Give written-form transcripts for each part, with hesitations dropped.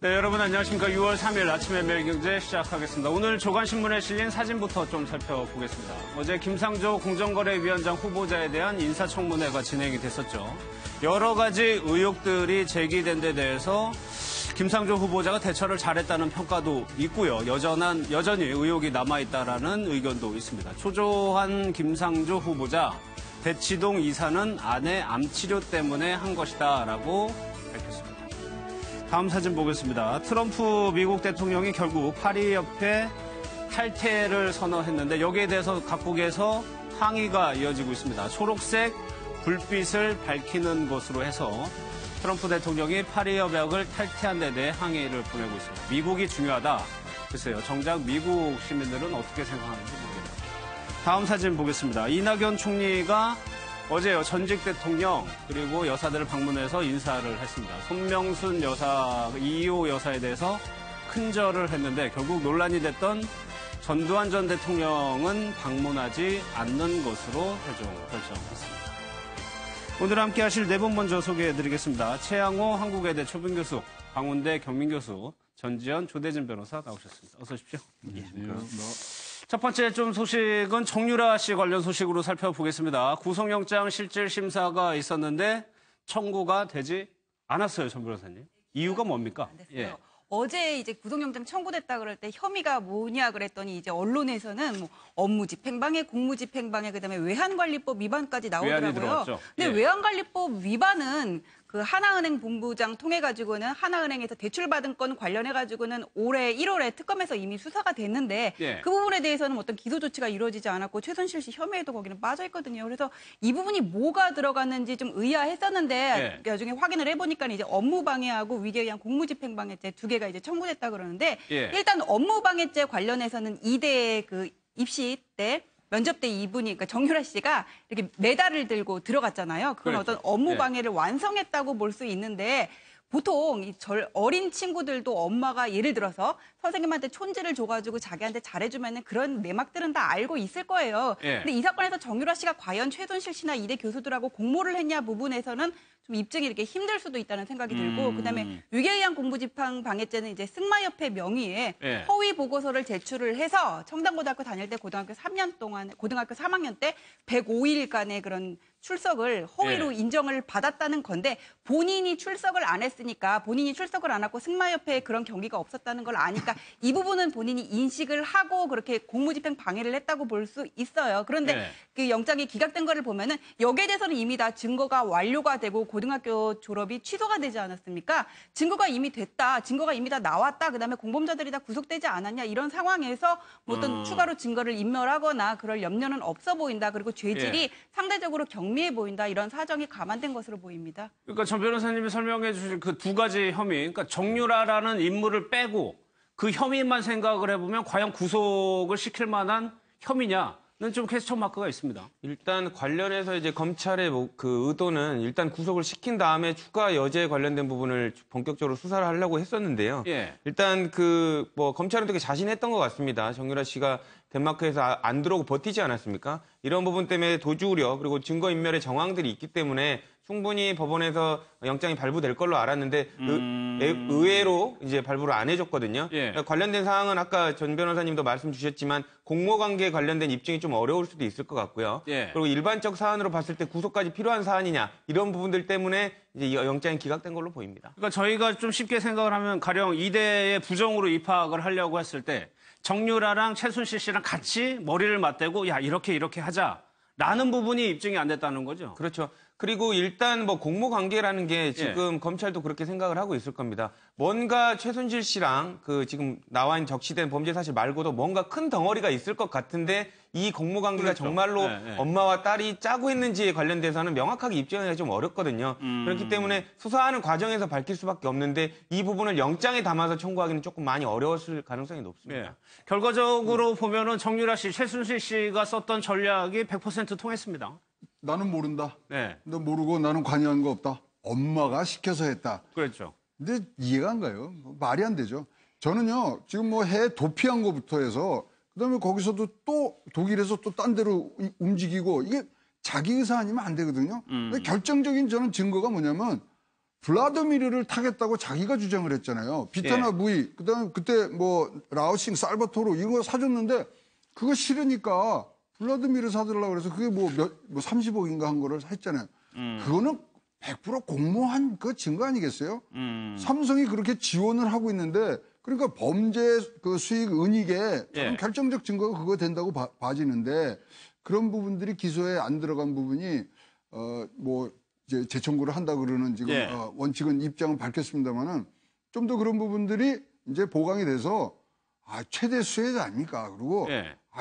네, 여러분 안녕하십니까. 6월 3일 아침의 매일경제 시작하겠습니다. 오늘 조간신문에 실린 사진부터 좀 살펴보겠습니다. 어제 김상조 공정거래위원장 후보자에 대한 인사청문회가 진행이 됐었죠. 여러 가지 의혹들이 제기된 데 대해서 김상조 후보자가 대처를 잘했다는 평가도 있고요. 여전히 의혹이 남아있다라는 의견도 있습니다. 초조한 김상조 후보자, 대치동 이사는 아내 암치료 때문에 한 것이다라고 밝혔습니다. 다음 사진 보겠습니다. 트럼프 미국 대통령이 결국 파리협회 탈퇴를 선언했는데 여기에 대해서 각국에서 항의가 이어지고 있습니다. 초록색 불빛을 밝히는 것으로 해서 트럼프 대통령이 파리협약을 탈퇴한 데 대해 항의를 보내고 있습니다. 미국이 중요하다. 글쎄요. 정작 미국 시민들은 어떻게 생각하는지 모르겠네요. 다음 사진 보겠습니다. 이낙연 총리가 어제요, 전직 대통령 그리고 여사들을 방문해서 인사를 했습니다. 손명순 여사, 이호 여사에 대해서 큰절을 했는데 결국 논란이 됐던 전두환 전 대통령은 방문하지 않는 것으로 결정했습니다. 오늘 함께 하실 네 분 먼저 소개해드리겠습니다. 최양호 한국외대 초빙교수, 광운대 경민교수, 전지현 조대진 변호사 나오셨습니다. 어서 오십시오. 첫 번째 소식은 정유라 씨 관련 소식으로 살펴보겠습니다. 구속영장 실질 심사가 있었는데 청구가 되지 않았어요, 전 변호사님. 이유가 뭡니까? 예. 어제 이제 구속영장 청구됐다 그럴 때 혐의가 뭐냐 그랬더니 이제 언론에서는 뭐 업무집행방해, 공무집행방해, 그다음에 외환관리법 위반까지 나오더라고요. 근데 외환관리법 위반은 그 하나은행 본부장 통해 가지고는 하나은행에서 대출받은 건 관련해 가지고는 올해 1월에 특검에서 이미 수사가 됐는데 그 부분에 대해서는 어떤 기소 조치가 이루어지지 않았고 최순실 씨 혐의에도 거기는 빠져 있거든요. 그래서 이 부분이 뭐가 들어갔는지 좀 의아했었는데 나중에 확인을 해보니까 이제 업무방해하고 위계에 의한 공무집행방해죄 두 개가 이제 청구됐다 그러는데 일단 업무방해죄 관련해서는 2대 그 입시 때 면접 때 이분이, 그러니까 정유라 씨가 이렇게 메달을 들고 들어갔잖아요. 그건 어떤 업무 방해를 완성했다고 볼 수 있는데 보통 어린 친구들도 엄마가 예를 들어서 선생님한테 촌지를 줘가지고 자기한테 잘해주면은 그런 내막들은 다 알고 있을 거예요. 근데 이 사건에서 정유라 씨가 과연 최순실 씨나 이대 교수들하고 공모를 했냐 부분에서는 좀 입증이 이렇게 힘들 수도 있다는 생각이 들고, 그다음에 위계에 의한 공무집행방해죄는 이제 승마협회 명의의 허위 보고서를 제출을 해서 청담고등학교 다닐 때 고등학교 3학년 때 105일간의 그런 출석을 허위로 인정을 받았다는 건데 본인이 출석을 안 했으니까, 본인이 출석을 안 하고 승마협회에 그런 경위가 없었다는 걸 아니까 이 부분은 본인이 인식을 하고 그렇게 공무집행 방해를 했다고 볼 수 있어요. 그런데 그 영장이 기각된 거를 보면은 여기에 대해서는 이미 다 증거가 완료가 되고 고등학교 졸업이 취소가 되지 않았습니까? 증거가 이미 됐다. 증거가 이미 다 나왔다. 그다음에 공범자들이 다 구속되지 않았냐. 이런 상황에서 뭐 어떤 추가로 증거를 인멸하거나 그럴 염려는 없어 보인다. 그리고 죄질이 상대적으로 경미해 보인다. 이런 사정이 감안된 것으로 보입니다. 그러니까 전 변호사님이 설명해 주신 그 두 가지 혐의, 그러니까 정유라라는 인물을 빼고 그 혐의만 생각을 해보면 과연 구속을 시킬 만한 혐의냐는 좀 퀘스천 마크가 있습니다. 일단 관련해서 이제 검찰의 그 의도는 일단 구속을 시킨 다음에 추가 여죄에 관련된 부분을 본격적으로 수사를 하려고 했었는데요. 일단 검찰은 되게 자신했던 것 같습니다. 정유라 씨가 덴마크에서 안 들어오고 버티지 않았습니까? 이런 부분 때문에 도주 우려 그리고 증거인멸의 정황들이 있기 때문에 충분히 법원에서 영장이 발부될 걸로 알았는데 의외로 이제 발부를 안 해줬거든요. 그러니까 관련된 사항은 아까 전 변호사님도 말씀 주셨지만 공모관계에 관련된 입증이 좀 어려울 수도 있을 것 같고요. 그리고 일반적 사안으로 봤을 때 구속까지 필요한 사안이냐 이런 부분들 때문에 이제 영장이 기각된 걸로 보입니다. 그러니까 저희가 좀 쉽게 생각을 하면 가령 이대의 부정으로 입학을 하려고 했을 때 정유라랑 최순실 씨랑 같이 머리를 맞대고 야 이렇게 하자라는 부분이 입증이 안 됐다는 거죠. 그렇죠. 그리고 일단 공모 관계라는 게 지금 검찰도 그렇게 생각을 하고 있을 겁니다. 뭔가 최순실 씨랑 그 지금 나와 있는 적시된 범죄 사실 말고도 뭔가 큰 덩어리가 있을 것 같은데 이 공모 관계가 정말로 엄마와 딸이 짜고 있는지에 관련돼서는 명확하게 입증하기가 좀 어렵거든요. 그렇기 때문에 수사하는 과정에서 밝힐 수밖에 없는데 이 부분을 영장에 담아서 청구하기는 조금 많이 어려웠을 가능성이 높습니다. 결과적으로 보면은 정유라 씨, 최순실 씨가 썼던 전략이 100% 통했습니다. 나는 모른다. 너 모르고 나는 관여한 거 없다. 엄마가 시켜서 했다. 그렇죠. 근데 이해가 안 가요. 말이 안 되죠. 저는요, 지금 해 도피한 거부터 해서, 그다음에 거기서도 또 독일에서 또 딴 데로 움직이고, 이게 자기 의사 아니면 안 되거든요. 근데 결정적인 저는 증거가 뭐냐면, 블라디미르를 타겠다고 자기가 주장을 했잖아요. 비타나 무이, 그다음에 그때 뭐 라오싱, 살바토르 이런 거 사줬는데 그거 싫으니까 블라디미르 사달라고 그래서 그게 뭐 30억인가 한 거를 했잖아요. 그거는 100% 공모한 그 증거 아니겠어요? 삼성이 그렇게 지원을 하고 있는데 그러니까 범죄 그 수익 은닉에 결정적 증거가 그거 된다고 봐지는데 그런 부분들이 기소에 안 들어간 부분이 뭐 이제 재청구를 한다 그러는 지금 원칙은 입장은 밝혔습니다만은 좀 더 그런 부분들이 이제 보강이 돼서 최대 수혜자 아닙니까? 그리고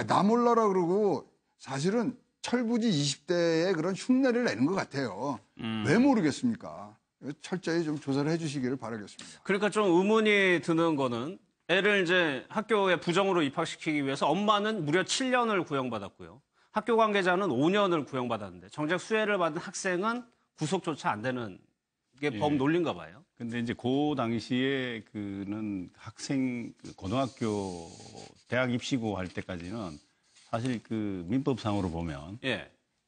나 몰라라 그러고 사실은 철부지 20대의 그런 흉내를 내는 것 같아요. 왜 모르겠습니까? 철저히 좀 조사를 해주시기를 바라겠습니다. 그러니까 좀 의문이 드는 거는 애를 이제 학교에 부정으로 입학시키기 위해서 엄마는 무려 7년을 구형받았고요. 학교 관계자는 5년을 구형받았는데 정작 수혜를 받은 학생은 구속조차 안 되는 게 법 논리인가 봐요. 근데 이제 그 당시에 그는 학생 고등학교 대학 입시고 할 때까지는 사실 그 민법상으로 보면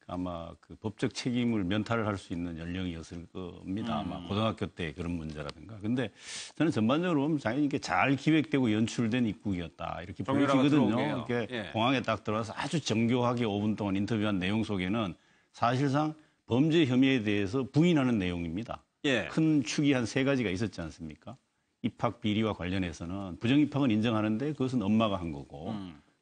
아마 그 법적 책임을 면탈을 할 수 있는 연령이었을 겁니다. 아마 고등학교 때 그런 문제라든가. 근데 저는 전반적으로 보면 당연히 이게 잘 기획되고 연출된 입국이었다. 이렇게 보여지거든요. 이렇게 공항에 딱 들어와서 아주 정교하게 5분 동안 인터뷰한 내용 속에는 사실상 범죄 혐의에 대해서 부인하는 내용입니다. 큰 축이 한 3가지가 있었지 않습니까? 입학 비리와 관련해서는 부정입학은 인정하는데 그것은 엄마가 한 거고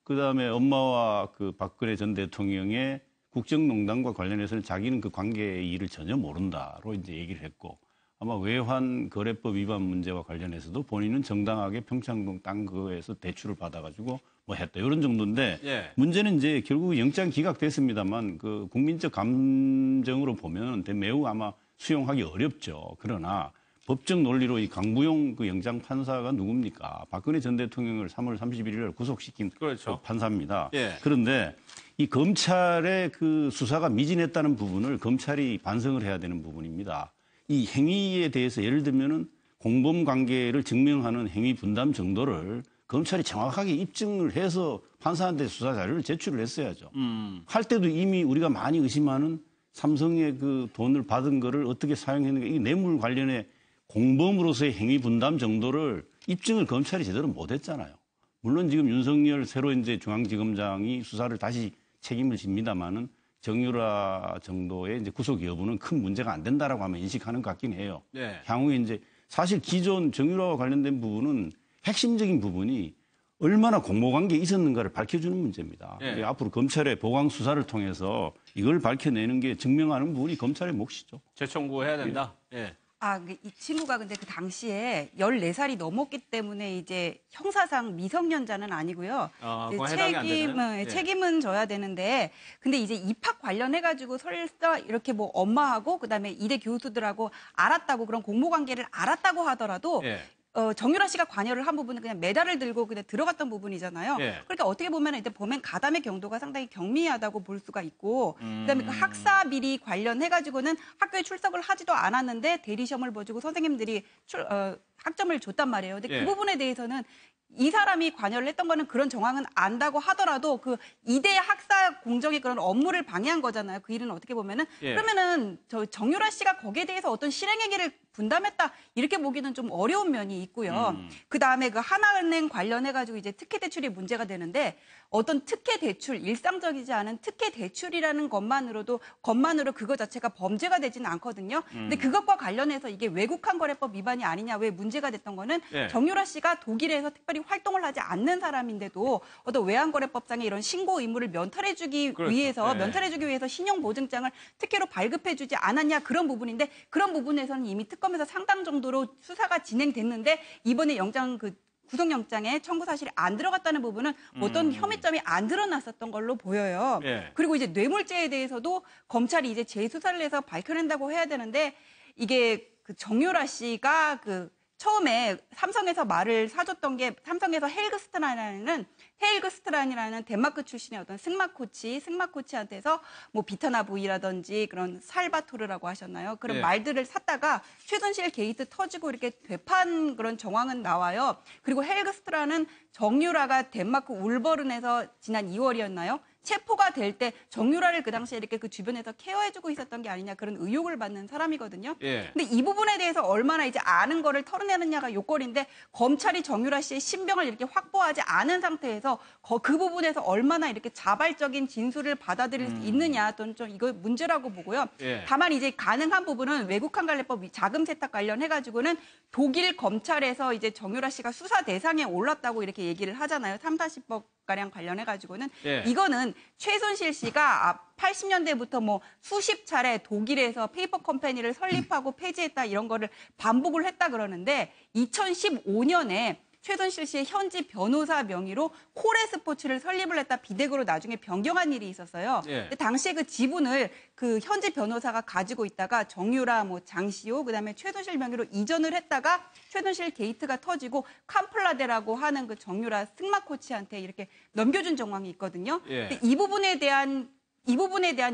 그다음에 엄마와 그 박근혜 전 대통령의 국정농단과 관련해서는 자기는 그 관계의 일을 전혀 모른다로 이제 얘기를 했고 아마 외환 거래법 위반 문제와 관련해서도 본인은 정당하게 평창동 땅 그거에서 대출을 받아가지고 뭐 했다 이런 정도인데 문제는 이제 결국 영장 기각됐습니다만 그 국민적 감정으로 보면 매우 아마 수용하기 어렵죠. 그러나 법적 논리로 이 강부용 그 영장 판사가 누굽니까? 박근혜 전 대통령을 3월 31일 날 구속시킨 그 판사입니다. 그런데 이 검찰의 그 수사가 미진했다는 부분을 검찰이 반성을 해야 되는 부분입니다. 이 행위에 대해서 예를 들면은 공범 관계를 증명하는 행위 분담 정도를 검찰이 정확하게 입증을 해서 판사한테 수사 자료를 제출을 했어야죠. 할 때도 이미 우리가 많이 의심하는 삼성의 그 돈을 받은 거를 어떻게 사용했는가 이 뇌물 관련해 공범으로서의 행위 분담 정도를 입증을 검찰이 제대로 못했잖아요. 물론 지금 윤석열 새로 이제 중앙지검장이 수사를 다시 책임을 집니다만은 정유라 정도의 이제 구속 여부는 큰 문제가 안 된다라고 하면 인식하는 것 같긴 해요. 향후에 이제 사실 기존 정유라와 관련된 부분은 핵심적인 부분이 얼마나 공모관계에 있었는가를 밝혀주는 문제입니다. 앞으로 검찰의 보강 수사를 통해서 이걸 밝혀내는 게 증명하는 부분이 검찰의 몫이죠. 재청구해야 된다. 이 친구가 근데 그 당시에 14살이 넘었기 때문에 이제 형사상 미성년자는 아니고요. 책임은 져야 되는데 근데 이제 입학 관련해가지고 설사 이렇게 뭐 엄마하고 그다음에 이대 교수들하고 알았다고 그런 공모 관계를 알았다고 하더라도 정유라 씨가 관여를 한 부분은 그냥 메달을 들고 그냥 들어갔던 부분이잖아요. 그러니까 어떻게 보면 이제 범행 가담의 경도가 상당히 경미하다고 볼 수가 있고, 그다음에 그 학사 비리 관련해가지고는 학교에 출석을 하지도 않았는데 대리 시험을 봐주고 선생님들이 학점을 줬단 말이에요. 근데 그 부분에 대해서는 이 사람이 관여를 했던 거는 그런 정황은 안다고 하더라도 그 이대 학사 공정의 그런 업무를 방해한 거잖아요. 그 일은 어떻게 보면은 그러면은 정유라 씨가 거기에 대해서 어떤 실행행위를 분담했다 이렇게 보기는 좀 어려운 면이 있고요. 그 다음에 그 하나은행 관련해가지고 이제 특혜 대출이 문제가 되는데 어떤 특혜 대출 일상적이지 않은 특혜 대출이라는 것만으로 그거 자체가 범죄가 되지는 않거든요. 근데 그것과 관련해서 이게 외국환 거래법 위반이 아니냐 왜 문제가 됐던 거는 정유라 씨가 독일에서 특별히 활동을 하지 않는 사람인데도 어떤 외환거래법상의 이런 신고 의무를 면탈해주기 위해서 신용보증장을 특혜로 발급해주지 않았냐 그런 부분인데 그런 부분에서는 이미 특검에서 상당 정도로 수사가 진행됐는데 이번에 구속영장에 청구 사실이 안 들어갔다는 부분은 어떤 혐의점이 안 드러났었던 걸로 보여요. 그리고 이제 뇌물죄에 대해서도 검찰이 이제 재수사를 해서 밝혀낸다고 해야 되는데 이게 그 정유라 씨가 처음에 삼성에서 말을 사줬던 게 삼성에서 헤일그스트란이라는 덴마크 출신의 어떤 승마 코치한테서 뭐 비타나 부이라든지 그런 살바토르라고 하셨나요? 그런 말들을 샀다가 최순실 게이트 터지고 이렇게 되판 그런 정황은 나와요. 그리고 헤일그스트란은 정유라가 덴마크 울버른에서 지난 2월이었나요? 체포가 될 때 정유라를 그 당시에 이렇게 그 주변에서 케어해주고 있었던 게 아니냐 그런 의혹을 받는 사람이거든요. 근데 이 부분에 대해서 얼마나 이제 아는 거를 털어내느냐가 요건인데 검찰이 정유라 씨의 신병을 이렇게 확보하지 않은 상태에서 그 부분에서 얼마나 이렇게 자발적인 진술을 받아들일 수 있느냐 또는 좀 이거 문제라고 보고요. 다만 이제 가능한 부분은 외국환 관리법 자금 세탁 관련해가지고는 독일 검찰에서 이제 정유라 씨가 수사 대상에 올랐다고 이렇게 얘기를 하잖아요. 340법 가량 관련해가지고는 이거는 최순실 씨가 80년대부터 뭐 수십 차례 독일에서 페이퍼 컴퍼니를 설립하고 폐지했다 이런 거를 반복을 했다 그러는데 2015년에 최순실 씨의 현지 변호사 명의로 코레스포츠를 설립을 했다 비대그로 나중에 변경한 일이 있었어요. 근데 당시에 그 지분을 그 현지 변호사가 가지고 있다가 정유라, 뭐 장시호, 그다음에 최순실 명의로 이전을 했다가 최순실 게이트가 터지고 캄플라데라고 하는 그 정유라 승마 코치한테 이렇게 넘겨준 정황이 있거든요. 근데 이 부분에 대한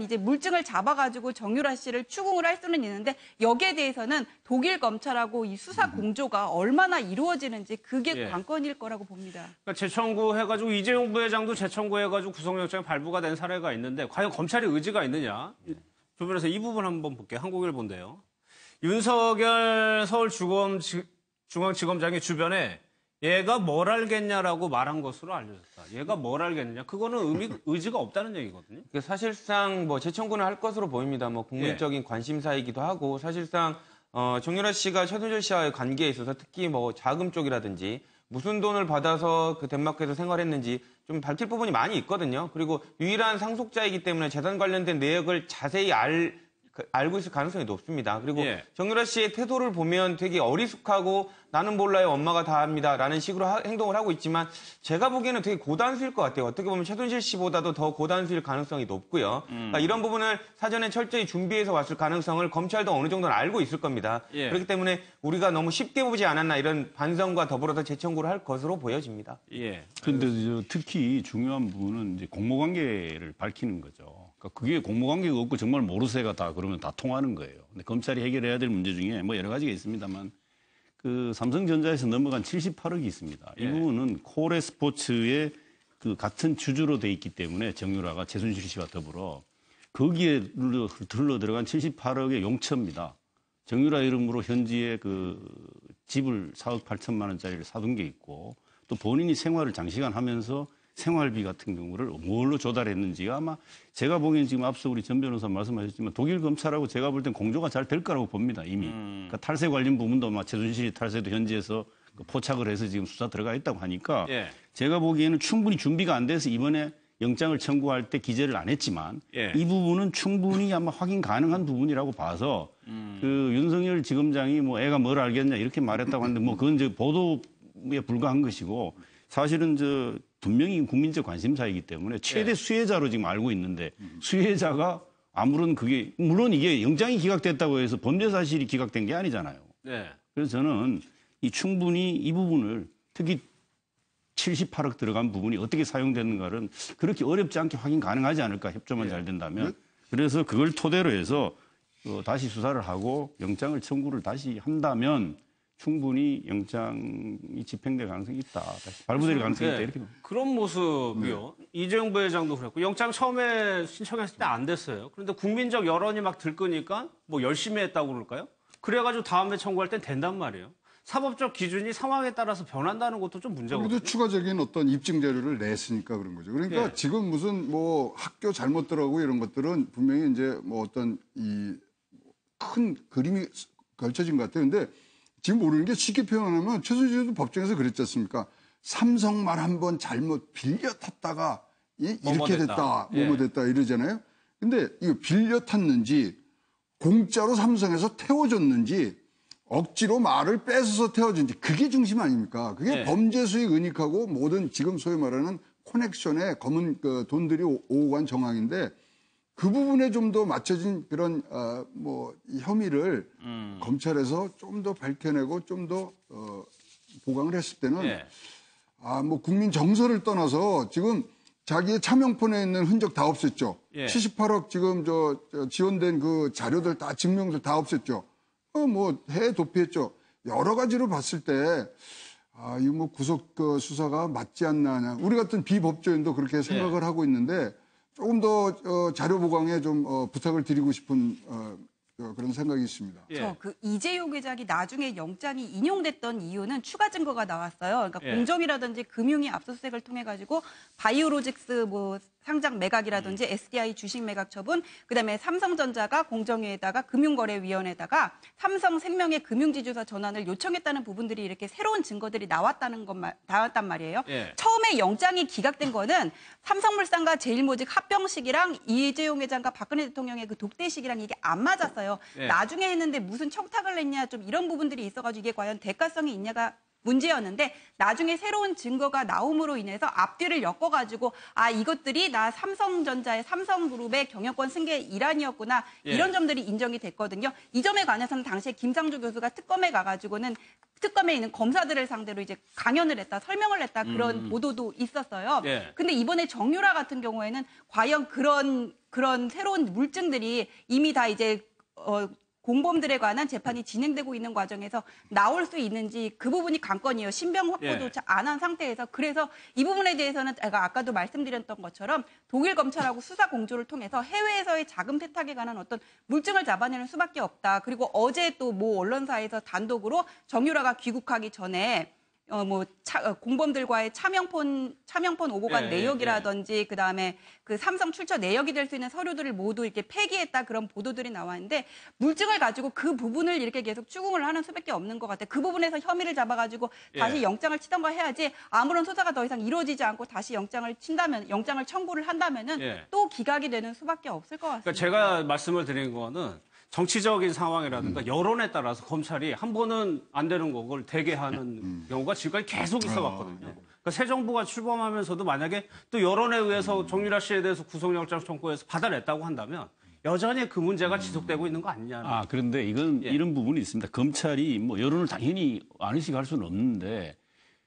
이제 물증을 잡아가지고 정유라 씨를 추궁을 할 수는 있는데 여기에 대해서는 독일 검찰하고 이 수사 공조가 얼마나 이루어지는지 그게 관건일 거라고 봅니다. 그러니까 재청구해가지고 이재용 부회장도 재청구해가지고 구속영장이 발부가 된 사례가 있는데 과연 검찰이 의지가 있느냐? 주변에서 이 부분 한번 볼게요. 한국일보인데요. 윤석열 서울중앙지검장의 주변에 얘가 뭘 알겠냐라고 말한 것으로 알려졌다. 얘가 뭘 알겠느냐? 그거는 의지가 없다는 얘기거든요. 사실상 뭐 재청구는 할 것으로 보입니다. 뭐 국민적인 관심사이기도 하고 사실상 정유라 씨가 최순실 씨와의 관계에 있어서 특히 뭐 자금 쪽이라든지 무슨 돈을 받아서 그 덴마크에서 생활했는지 좀 밝힐 부분이 많이 있거든요. 그리고 유일한 상속자이기 때문에 재산 관련된 내역을 자세히 알고 있을 가능성이 높습니다. 그리고 정유라 씨의 태도를 보면 되게 어리숙하고 나는 몰라요, 엄마가 다 합니다 라는 식으로 행동을 하고 있지만 제가 보기에는 되게 고단수일 것 같아요. 어떻게 보면 최순실 씨보다도 더 고단수일 가능성이 높고요. 그러니까 이런 부분을 사전에 철저히 준비해서 왔을 가능성을 검찰도 어느 정도는 알고 있을 겁니다. 그렇기 때문에 우리가 너무 쉽게 보지 않았나 이런 반성과 더불어서 재청구를 할 것으로 보여집니다. 그런데 특히 중요한 부분은 이제 공모관계를 밝히는 거죠. 그러니까 그게 공모관계가 없고 정말 모르쇠가 다 그러면 다 통하는 거예요. 근데 검찰이 해결해야 될 문제 중에 뭐 여러 가지가 있습니다만 그 삼성전자에서 넘어간 78억이 있습니다. 이 부분은 코레스포츠의 그 같은 주주로 돼 있기 때문에 정유라가 최순실 씨와 더불어 거기에 들러 들어간 78억의 용처입니다. 정유라 이름으로 현지에 그 집을 4억 8천만 원짜리를 사둔 게 있고 또 본인이 생활을 장시간 하면서 생활비 같은 경우를 뭘로 조달했는지가 아마 제가 보기엔 지금 앞서 우리 전 변호사 말씀하셨지만 독일 검찰하고 제가 볼 땐 공조가 잘 될 거라고 봅니다, 이미. 그러니까 탈세 관련 부분도 아마 최순실이 탈세도 현지에서 포착을 해서 지금 수사 들어가 있다고 하니까 제가 보기에는 충분히 준비가 안 돼서 이번에 영장을 청구할 때 기재를 안 했지만 이 부분은 충분히 아마 확인 가능한 부분이라고 봐서 그 윤석열 지검장이 뭐 애가 뭘 알겠냐 이렇게 말했다고 하는데 뭐 그건 이제 보도에 불과한 것이고 사실은 분명히 국민적 관심사이기 때문에 최대 수혜자로 지금 알고 있는데 수혜자가 아무런 그게 물론 이게 영장이 기각됐다고 해서 범죄 사실이 기각된 게 아니잖아요. 그래서 저는 충분히 이 부분을 특히 78억 들어간 부분이 어떻게 사용됐는가는 그렇게 어렵지 않게 확인 가능하지 않을까 협조만 잘 된다면 그래서 그걸 토대로 해서 다시 수사를 하고 영장을 청구를 다시 한다면 충분히 영장이 집행될 가능성이 있다. 발부될 가능성이 있다. 이렇게 그런 모습이요. 이재용 부회장도 그랬고 영장 처음에 신청했을 때 안 됐어요. 그런데 국민적 여론이 막 들끓으니까 뭐 열심히 했다고 그럴까요? 그래가지고 다음에 청구할 땐 된단 말이에요. 사법적 기준이 상황에 따라서 변한다는 것도 좀 문제거든요. 그래도 추가적인 어떤 입증 자료를 냈으니까 그런 거죠. 그러니까 지금 무슨 뭐 학교 잘못 들어가고 이런 것들은 분명히 이제 뭐 어떤 이 큰 그림이 걸쳐진 것 같아요. 근데 지금 모르는 게 쉽게 표현하면 최순실도 법정에서 그랬지 않습니까? 삼성만 한번 잘못 빌려 탔다가 이렇게 됐다, 뭐뭐 됐다 이러잖아요. 근데 이거 빌려 탔는지 공짜로 삼성에서 태워줬는지 억지로 말을 뺏어서 태워준지 그게 중심 아닙니까? 그게 범죄 수익 은닉하고 모든 지금 소위 말하는 커넥션에 검은 돈들이 오고 간 정황인데 그 부분에 좀 더 맞춰진 그런 이 혐의를 검찰에서 좀 더 밝혀내고 좀 더 보강을 했을 때는 뭐 국민 정서를 떠나서 지금 자기의 차명폰에 있는 흔적 다 없앴죠. 78억 지금 지원된 그 자료들 다 증명들 다 없앴죠. 뭐 해외 도피했죠. 여러 가지로 봤을 때 이거 뭐 구속 수사가 맞지 않나 우리 같은 비법조인도 그렇게 생각을 하고 있는데 조금 더 자료 보강에 좀 부탁을 드리고 싶은 그런 생각이 있습니다. 예. 그 이재용 회장이 나중에 영장이 인용됐던 이유는 추가 증거가 나왔어요. 그러니까 공정이라든지 금융위 압수수색을 통해 가지고 바이오로직스 뭐 상장 매각이라든지 SDI 주식 매각 처분, 그다음에 삼성전자가 공정위에다가 금융거래위원회에다가 삼성생명의 금융지주사 전환을 요청했다는 부분들이 이렇게 새로운 증거들이 나왔단 말이에요. 예. 처음에 영장이 기각된 거는 삼성물산과 제일모직 합병식이랑 이재용 회장과 박근혜 대통령의 그 독대식이랑 이게 안 맞았어요. 예. 나중에 했는데 무슨 청탁을 했냐 좀 이런 부분들이 있어가지고 이게 과연 대가성이 있냐가 문제였는데 나중에 새로운 증거가 나옴으로 인해서 앞뒤를 엮어가지고 이것들이 나 삼성전자의 삼성그룹의 경영권 승계의 일환이었구나 이런 점들이 인정이 됐거든요. 이 점에 관해서는 당시에 김상조 교수가 특검에 가가지고는 특검에 있는 검사들을 상대로 이제 강연을 했다, 설명을 했다 그런 보도도 있었어요. 근데 이번에 정유라 같은 경우에는 과연 그런 새로운 물증들이 이미 다 이제 공범들에 관한 재판이 진행되고 있는 과정에서 나올 수 있는지 그 부분이 관건이에요. 신병 확보도 안 한 상태에서. 그래서 이 부분에 대해서는 제가 아까도 말씀드렸던 것처럼 독일 검찰하고 수사 공조를 통해서 해외에서의 자금 세탁에 관한 어떤 물증을 잡아내는 수밖에 없다. 그리고 어제 또 모 언론사에서 단독으로 정유라가 귀국하기 전에 공범들과의 차명폰 오고 간 내역이라든지 그다음에 그 삼성 출처 내역이 될 수 있는 서류들을 모두 이렇게 폐기했다 그런 보도들이 나왔는데 물증을 가지고 그 부분을 이렇게 계속 추궁을 하는 수밖에 없는 것 같아요. 그 부분에서 혐의를 잡아가지고 다시 영장을 치던가 해야지 아무런 수사가 더 이상 이루어지지 않고 다시 영장을 청구를 한다면은 또 기각이 되는 수밖에 없을 것 같습니다. 그러니까 제가 말씀을 드린 거는 정치적인 상황이라든가 여론에 따라서 검찰이 한 번은 안 되는 거 그걸 되게 하는 경우가 지금까지 계속 있어 왔거든요. 그러니까 새 정부가 출범하면서도 만약에 또 여론에 의해서 정유라 씨에 대해서 구속영장 청구해서 받아냈다고 한다면 여전히 그 문제가 지속되고 있는 거 아니냐. 그런데 이건 이런 부분이 있습니다. 검찰이 뭐 여론을 당연히 안 의식할 수는 없는데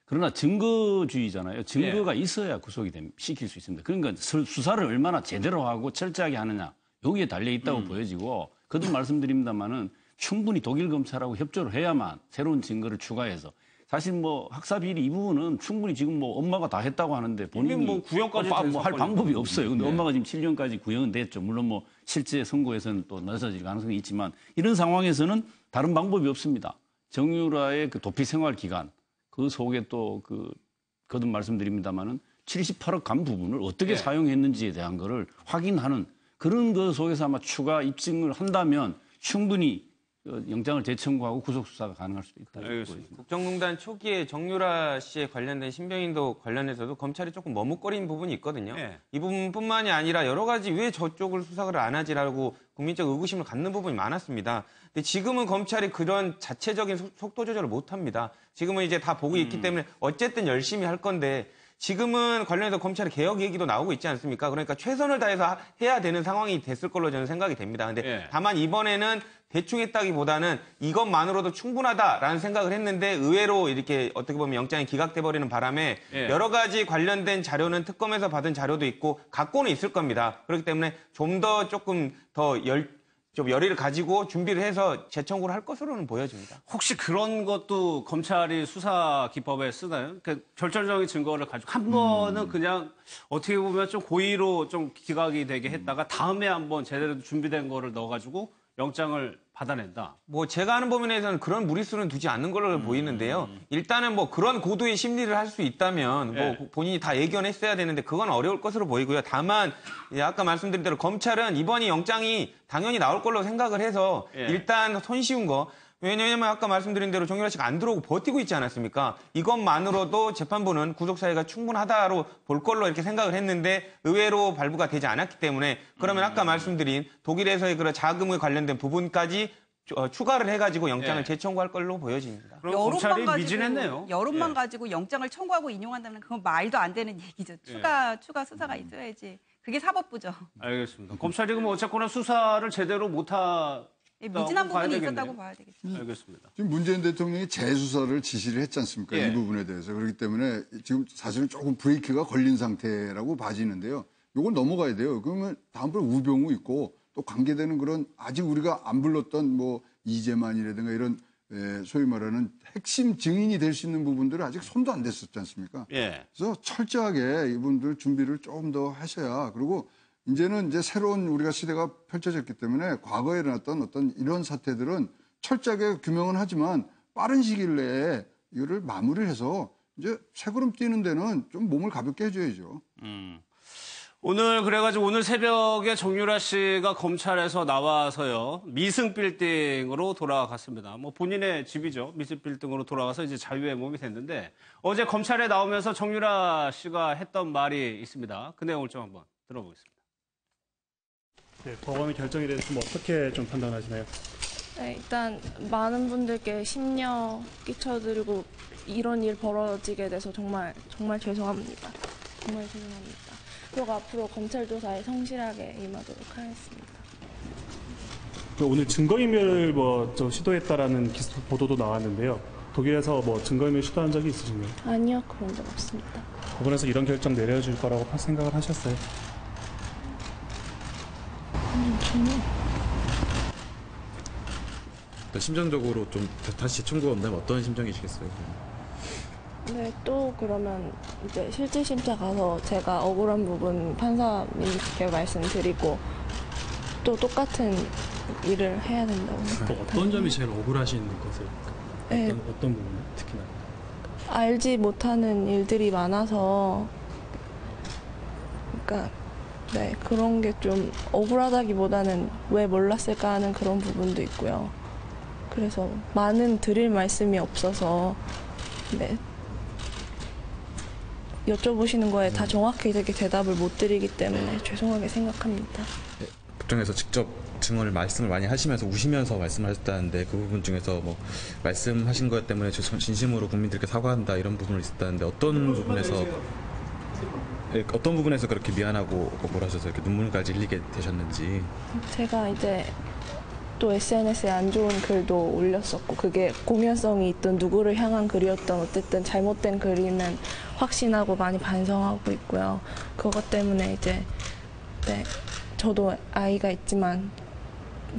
그러나 증거주의잖아요. 증거가 있어야 구속이 시킬 수 있습니다. 그러니까 수사를 얼마나 제대로 하고 철저하게 하느냐 여기에 달려 있다고 보여지고 거듭 말씀드립니다만은 충분히 독일 검찰하고 협조를 해야만 새로운 증거를 추가해서 사실 뭐 학사 비리 이 부분은 충분히 지금 뭐 엄마가 다 했다고 하는데 본인이 뭐 구형까지 할 방법이 없어요. 근데 엄마가 지금 7년까지 구형은 됐죠. 물론 뭐 실제 선고에서는 또 늦어질 가능성이 있지만 이런 상황에서는 다른 방법이 없습니다. 정유라의 그 도피 생활 기간 그 속에 또 거듭 말씀드립니다만은 78억 간 부분을 어떻게 사용했는지에 대한 거를 확인하는 그런 것 속에서 아마 추가 입증을 한다면 충분히 영장을 재청구하고 구속수사가 가능할 수도 있다. 알겠습니다. 국정농단 초기에 정유라 씨에 관련된 신병인도 관련해서도 검찰이 조금 머뭇거리는 부분이 있거든요. 이 부분뿐만이 아니라 여러 가지 왜 저쪽을 수사를 안 하지라고 국민적 의구심을 갖는 부분이 많았습니다. 근데 지금은 검찰이 그런 자체적인 속도 조절을 못 합니다. 지금은 이제 다 보고 있기 때문에 어쨌든 열심히 할 건데 지금은 관련해서 검찰의 개혁 얘기도 나오고 있지 않습니까? 그러니까 최선을 다해서 해야 되는 상황이 됐을 걸로 저는 생각이 됩니다. 근데 다만 이번에는 대충 했다기보다는 이것만으로도 충분하다라는 생각을 했는데 의외로 이렇게 어떻게 보면 영장이 기각돼 버리는 바람에 여러 가지 관련된 자료는 특검에서 받은 자료도 있고 갖고는 있을 겁니다. 그렇기 때문에 조금 더 열의를 가지고 준비를 해서 재청구를 할 것으로는 보여집니다. 혹시 그런 것도 검찰이 수사 기법에 쓰나요? 그러니까 결정적인 증거를 가지고 한 번은 그냥 어떻게 보면 좀 고의로 좀 기각이 되게 했다가 다음에 한번 제대로 준비된 거를 넣어가지고 영장을 받아낸다. 뭐 제가 아는 범위 내에서는 그런 무리수는 두지 않는 걸로 보이는데요. 일단은 뭐 그런 고도의 심리를 할 수 있다면 뭐 본인이 다 예견했어야 되는데 그건 어려울 것으로 보이고요. 다만 아까 말씀드린 대로 검찰은 이번이 영장이 당연히 나올 걸로 생각을 해서 일단 손쉬운 거. 왜냐하면 아까 말씀드린 대로 정유라 씨가 안 들어오고 버티고 있지 않았습니까? 이것만으로도 재판부는 구속 사유가 충분하다로 볼 걸로 이렇게 생각을 했는데 의외로 발부가 되지 않았기 때문에 그러면 아까 말씀드린 독일에서의 그런 자금에 관련된 부분까지 추가를 해가지고 영장을 재청구할 걸로 보여집니다. 그럼 검찰이 미진했네요. 여론만 가지고 영장을 청구하고 인용한다면 그건 말도 안 되는 얘기죠. 추가 수사가 있어야지. 그게 사법부죠. 알겠습니다. 검찰이 그럼 어쨌거나 수사를 제대로 못하 미진한 부분이 있었다고 봐야 되겠죠. 알겠습니다. 지금 문재인 대통령이 재수사를 지시를 했지 않습니까? 이 부분에 대해서. 그렇기 때문에 지금 사실은 조금 브레이크가 걸린 상태라고 봐지는데요. 이건 넘어가야 돼요. 그러면 다음번에 우병우 있고 또 관계되는 그런 아직 우리가 안 불렀던 뭐 이재만이라든가 이런 소위 말하는 핵심 증인이 될 수 있는 부분들은 아직 손도 안 댔었지 않습니까? 그래서 철저하게 이분들 준비를 조금 더 하셔야 그리고 이제는 이제 새로운 우리가 시대가 펼쳐졌기 때문에 과거에 일어났던 어떤 이런 사태들은 철저하게 규명은 하지만 빠른 시일 내에 이거를 마무리를 해서 이제 새 걸음 뛰는 데는 좀 몸을 가볍게 해줘야죠. 오늘 그래가지고 오늘 새벽에 정유라 씨가 검찰에서 나와서요 미승 빌딩으로 돌아갔습니다. 뭐 본인의 집이죠. 미승 빌딩으로 돌아가서 이제 자유의 몸이 됐는데 어제 검찰에 나오면서 정유라 씨가 했던 말이 있습니다. 그 내용을 좀 한번 들어보겠습니다. 네, 법원의 결정에 대해서 좀 어떻게 좀 판단하시나요? 네, 일단 많은 분들께 심려 끼쳐드리고 이런 일 벌어지게 돼서 정말 죄송합니다. 정말 죄송합니다. 그리고 앞으로 검찰 조사에 성실하게 임하도록 하겠습니다. 오늘 증거인멸을 시도했다라는 보도도 나왔는데요. 독일에서 증거인멸 시도한 적이 있으신가요? 아니요, 그런 적 없습니다. 법원에서 이런 결정 내려줄 거라고 생각을 하셨어요? 전혀. 심정적으로 좀 다시 청구가 온다면 어떤 심정이시겠어요? 네, 또 그러면 이제 실질 심사 가서 제가 억울한 부분 판사님께 말씀드리고 또 똑같은 일을 해야 된다고 생각합니다. 어떤 점이 제일 억울하신 거세요? 네. 어떤 부분 특히나? 알지 못하는 일들이 많아서 그러니까 네, 그런 게 좀 억울하다기보다는 왜 몰랐을까 하는 그런 부분도 있고요. 그래서 많은 드릴 말씀이 없어서 네, 여쭤보시는 거에 다 정확히 되게 대답을 못 드리기 때문에 죄송하게 생각합니다. 네, 법정에서 직접 말씀을 많이 하시면서 우시면서 말씀하셨다는데 그 부분 중에서 말씀하신 것 때문에 진심으로 국민들께 사과한다 이런 부분을 있었다는데 어떤 부분에서 그렇게 미안하고 억울하셔서 이렇게 눈물까지 흘리게 되셨는지. 제가 이제 또 SNS에 안 좋은 글도 올렸었고 그게 공연성이 있던 누구를 향한 글이었던 어쨌든 잘못된 글임은 확신하고 많이 반성하고 있고요. 그것 때문에 이제 네, 저도 아이가 있지만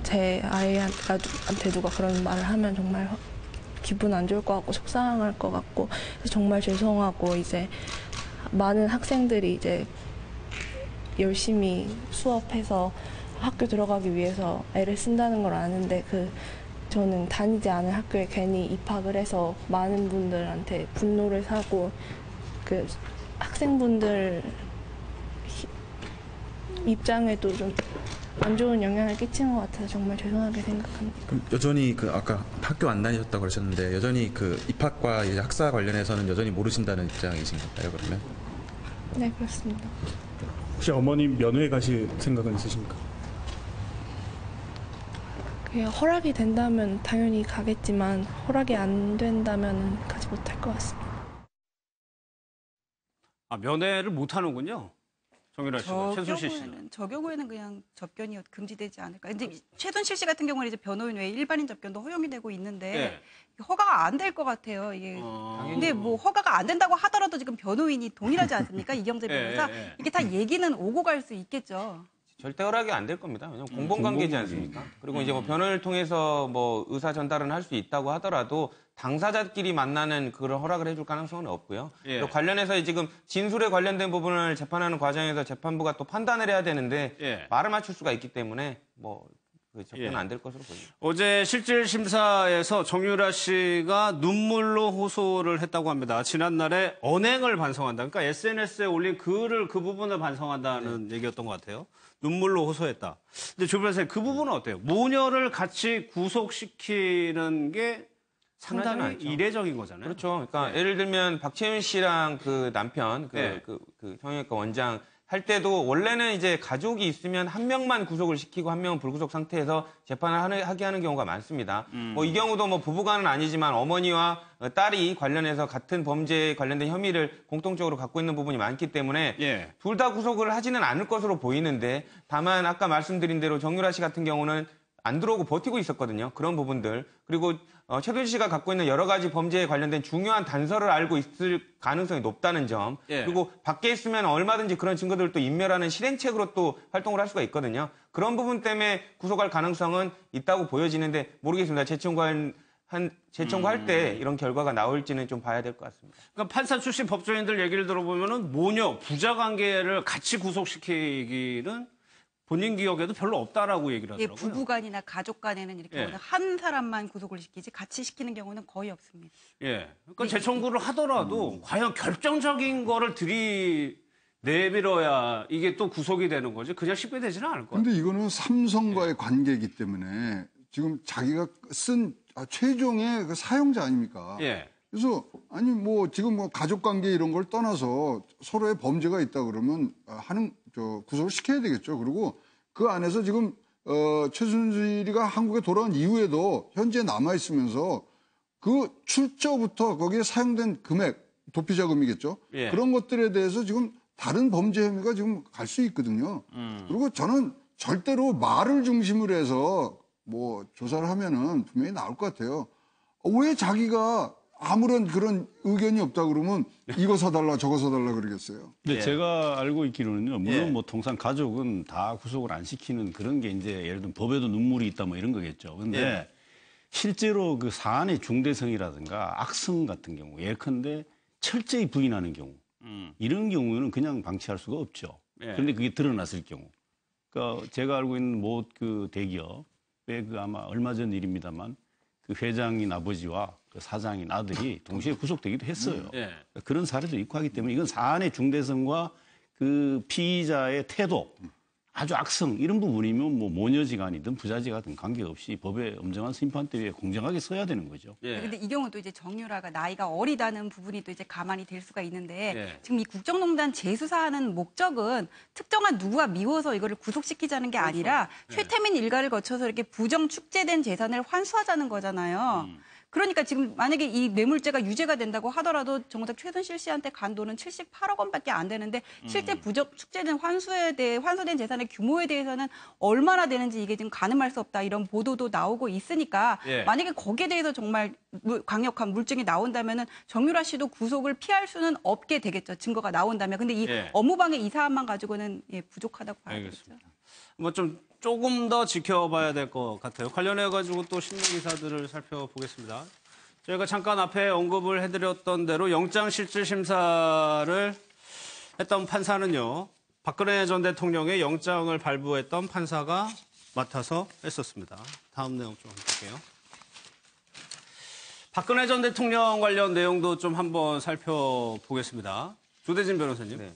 제 아이한테 누가 그런 말을 하면 정말 기분 안 좋을 것 같고 속상할 것 같고 정말 죄송하고 이제 많은 학생들이 이제 열심히 수업해서 학교 들어가기 위해서 애를 쓴다는 걸 아는데 저는 다니지 않은 학교에 괜히 입학을 해서 많은 분들한테 분노를 사고 학생분들 입장에도 좀 안 좋은 영향을 끼치는 것 같아서 정말 죄송하게 생각합니다. 그럼 여전히 아까 학교 안 다니셨다고 그러셨는데 여전히 입학과 이제 학사 관련해서는 여전히 모르신다는 입장이신 건가요, 그러면? 네, 그렇습니다. 혹시 어머님 면회 가실 생각은 있으십니까? 그게 허락이 된다면 당연히 가겠지만 허락이 안 된다면 가지 못할 것 같습니다. 아, 면회를 못 하는군요. 정유라 씨가, 최순실 씨는. 저 경우에는 그냥 접견이 금지되지 않을까. 근데 최순실 씨 같은 경우는 이제 변호인 외에 일반인 접견도 허용이 되고 있는데 허가가 안 될 것 같아요. 이게. 근데 허가가 안 된다고 하더라도 지금 변호인이 동일하지 않습니까? 이경재 변호사. 이게 다 얘기는 오고 갈 수 있겠죠. 절대 허락이 안 될 겁니다. 왜냐하면 공범관계지 않습니까? 그리고 이제 변호를 통해서 의사 전달은 할 수 있다고 하더라도 당사자끼리 만나는 그런 허락을 해줄 가능성은 없고요. 또 관련해서 지금 진술에 관련된 부분을 재판하는 과정에서 재판부가 또 판단을 해야 되는데 말을 맞출 수가 있기 때문에 접견은 안 될 것으로 보입니다. 어제 실질 심사에서 정유라 씨가 눈물로 호소를 했다고 합니다. 지난날에 언행을 반성한다. 그러니까 SNS에 올린 글을 그 부분을 반성한다는 얘기였던 것 같아요. 눈물로 호소했다. 근데 조 변호사님 그 부분은 어때요? 모녀를 같이 구속시키는 게 상당히 이례적인 거잖아요. 그렇죠. 그러니까 예를 들면 박채윤 씨랑 남편 성형외과 원장 할 때도 원래는 이제 가족이 있으면 한 명만 구속을 시키고 한 명은 불구속 상태에서 재판을 하게 하는 경우가 많습니다. 이 경우도 부부간은 아니지만 어머니와 딸이 관련해서 같은 범죄에 관련된 혐의를 공통적으로 갖고 있는 부분이 많기 때문에 둘 다 구속을 하지는 않을 것으로 보이는데 다만 아까 말씀드린 대로 정유라 씨 같은 경우는 안 들어오고 버티고 있었거든요. 그런 부분들. 그리고 최순실 씨가 갖고 있는 여러 가지 범죄에 관련된 중요한 단서를 알고 있을 가능성이 높다는 점. 그리고 밖에 있으면 얼마든지 그런 증거들을 또 인멸하는 실행책으로 또 활동을 할 수가 있거든요. 그런 부분 때문에 구속할 가능성은 있다고 보여지는데 모르겠습니다. 재청구할 때 이런 결과가 나올지는 좀 봐야 될 것 같습니다. 그러니까 판사 출신 법조인들 얘기를 들어보면은 모녀, 부자 관계를 같이 구속시키기는 본인 기억에도 별로 없다라고 얘기를 예, 하더라고요. 부부간이나 가족 간에는 이렇게 예. 한 사람만 구속을 시키지 같이 시키는 경우는 거의 없습니다. 예. 그러니까 재청구를 하더라도 과연 결정적인 거를 내밀어야 이게 또 구속이 되는 거지. 그냥 쉽게 되지는 않을 것 같아요. 근데 이거는 삼성과의 관계이기 때문에 지금 자기가 쓴 최종의 그 사용자 아닙니까? 예. 그래서 아니 뭐 지금 뭐 가족 관계 이런 걸 떠나서 서로의 범죄가 있다 그러면 구속을 시켜야 되겠죠. 그리고 그 안에서 지금 최순실이가 한국에 돌아온 이후에도 현재 남아 있으면서 그 출처부터 거기에 사용된 금액, 도피자금이겠죠. 예. 그런 것들에 대해서 지금 다른 범죄 혐의가 지금 갈 수 있거든요. 그리고 저는 절대로 말을 중심으로 해서 뭐 조사를 하면은 분명히 나올 것 같아요. 왜 자기가 아무런 그런 의견이 없다 그러면 이거 사달라 저거 사달라 그러겠어요. 근데 예. 제가 알고 있기로는요. 물론 예. 뭐 통상 가족은 다 구속을 안 시키는 그런 게 이제 예를 들면 법에도 눈물이 있다 뭐 이런 거겠죠. 근데 예. 실제로 그 사안의 중대성이라든가 악성 같은 경우 예컨대 철저히 부인하는 경우 이런 경우는 그냥 방치할 수가 없죠. 예. 그런데 그게 드러났을 경우. 그러니까 제가 알고 있는 모 그 대기업의 그 아마 얼마 전 일입니다만 그 회장인 아버지와 그 사장인 아들이 동시에 구속되기도 했어요. 예. 그런 사례도 있고 하기 때문에 이건 사안의 중대성과 그 피의자의 태도, 아주 악성 이런 부분이면 뭐 모녀지간이든 부자지간이든 관계없이 법의 엄정한 심판대 위에 공정하게 서야 되는 거죠. 예. 근데 이 경우도 이제 정유라가 나이가 어리다는 부분이 또 이제 가만히 될 수가 있는데 예. 지금 이 국정농단 재수사하는 목적은 특정한 누구가 미워서 이거를 구속시키자는 게 아니라 최태민 일가를 거쳐서 이렇게 부정 축제된 재산을 환수하자는 거잖아요. 그러니까 지금 만약에 이 뇌물죄가 유죄가 된다고 하더라도 정작 최순실 씨한테 간 돈은 78억 원밖에 안 되는데 실제 부정 축제된 환수된 재산의 규모에 대해서는 얼마나 되는지 이게 지금 가늠할 수 없다 이런 보도도 나오고 있으니까 예. 만약에 거기에 대해서 정말 강력한 물증이 나온다면은 정유라 씨도 구속을 피할 수는 없게 되겠죠. 증거가 나온다면. 근데 이 예. 업무방해 이 사안만 가지고는 부족하다고 봐야 되겠죠. 뭐 좀 조금 더 지켜봐야 될 것 같아요. 관련해가지고 또 신문 기사들을 살펴보겠습니다. 저희가 잠깐 앞에 언급을 해드렸던 대로 영장실질심사를 했던 판사는요. 박근혜 전 대통령의 영장을 발부했던 판사가 맡아서 했었습니다. 다음 내용 좀 볼게요. 박근혜 전 대통령 관련 내용도 좀 한번 살펴보겠습니다. 조대진 변호사님. 네.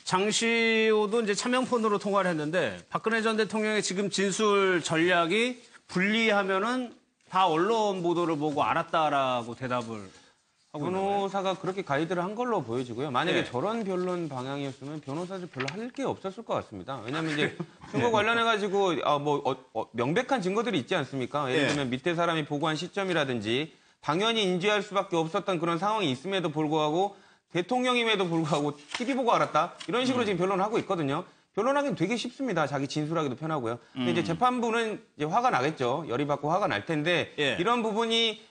장시호도 이제 차명폰으로 통화를 했는데 박근혜 전 대통령의 지금 진술 전략이 불리하면은 다 언론 보도를 보고 알았다라고 대답을 하고 변호사가 그렇게 가이드를 한 걸로 보여지고요. 만약에 네. 저런 변론 방향이었으면 변호사들 별로 할 게 없었을 것 같습니다. 왜냐하면 이제 증거 관련해가지고 명백한 증거들이 있지 않습니까? 예를 들면 밑에 사람이 보고한 시점이라든지 당연히 인지할 수밖에 없었던 그런 상황이 있음에도 불구하고 대통령임에도 불구하고 TV 보고 알았다? 이런 식으로 지금 변론을 하고 있거든요. 변론하기는 되게 쉽습니다. 자기 진술하기도 편하고요. 근데 이제 재판부는 이제 화가 나겠죠. 열이 받고 화가 날 텐데 이런 부분이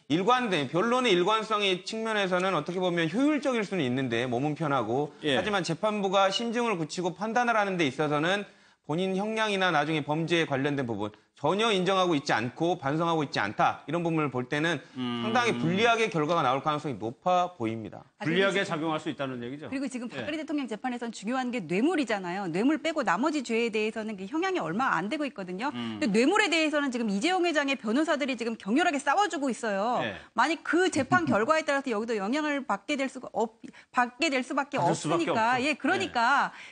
변론의 일관성의 측면에서는 어떻게 보면 효율적일 수는 있는데 몸은 편하고 하지만 재판부가 심증을 굳히고 판단을 하는 데 있어서는 본인 형량이나 나중에 범죄에 관련된 부분 전혀 인정하고 있지 않고 반성하고 있지 않다. 이런 부분을 볼 때는 상당히 불리하게 결과가 나올 가능성이 높아 보입니다. 불리하게 작용할 수 있다는 얘기죠. 그리고 지금 박근혜 대통령 재판에서는 중요한 게 뇌물이잖아요. 뇌물 빼고 나머지 죄에 대해서는 형량이 얼마 안 되고 있거든요. 근데 뇌물에 대해서는 지금 이재용 회장의 변호사들이 지금 격렬하게 싸워주고 있어요. 만약 그 재판 결과에 따라서 여기도 영향을 받게 될 수밖에 없으니까.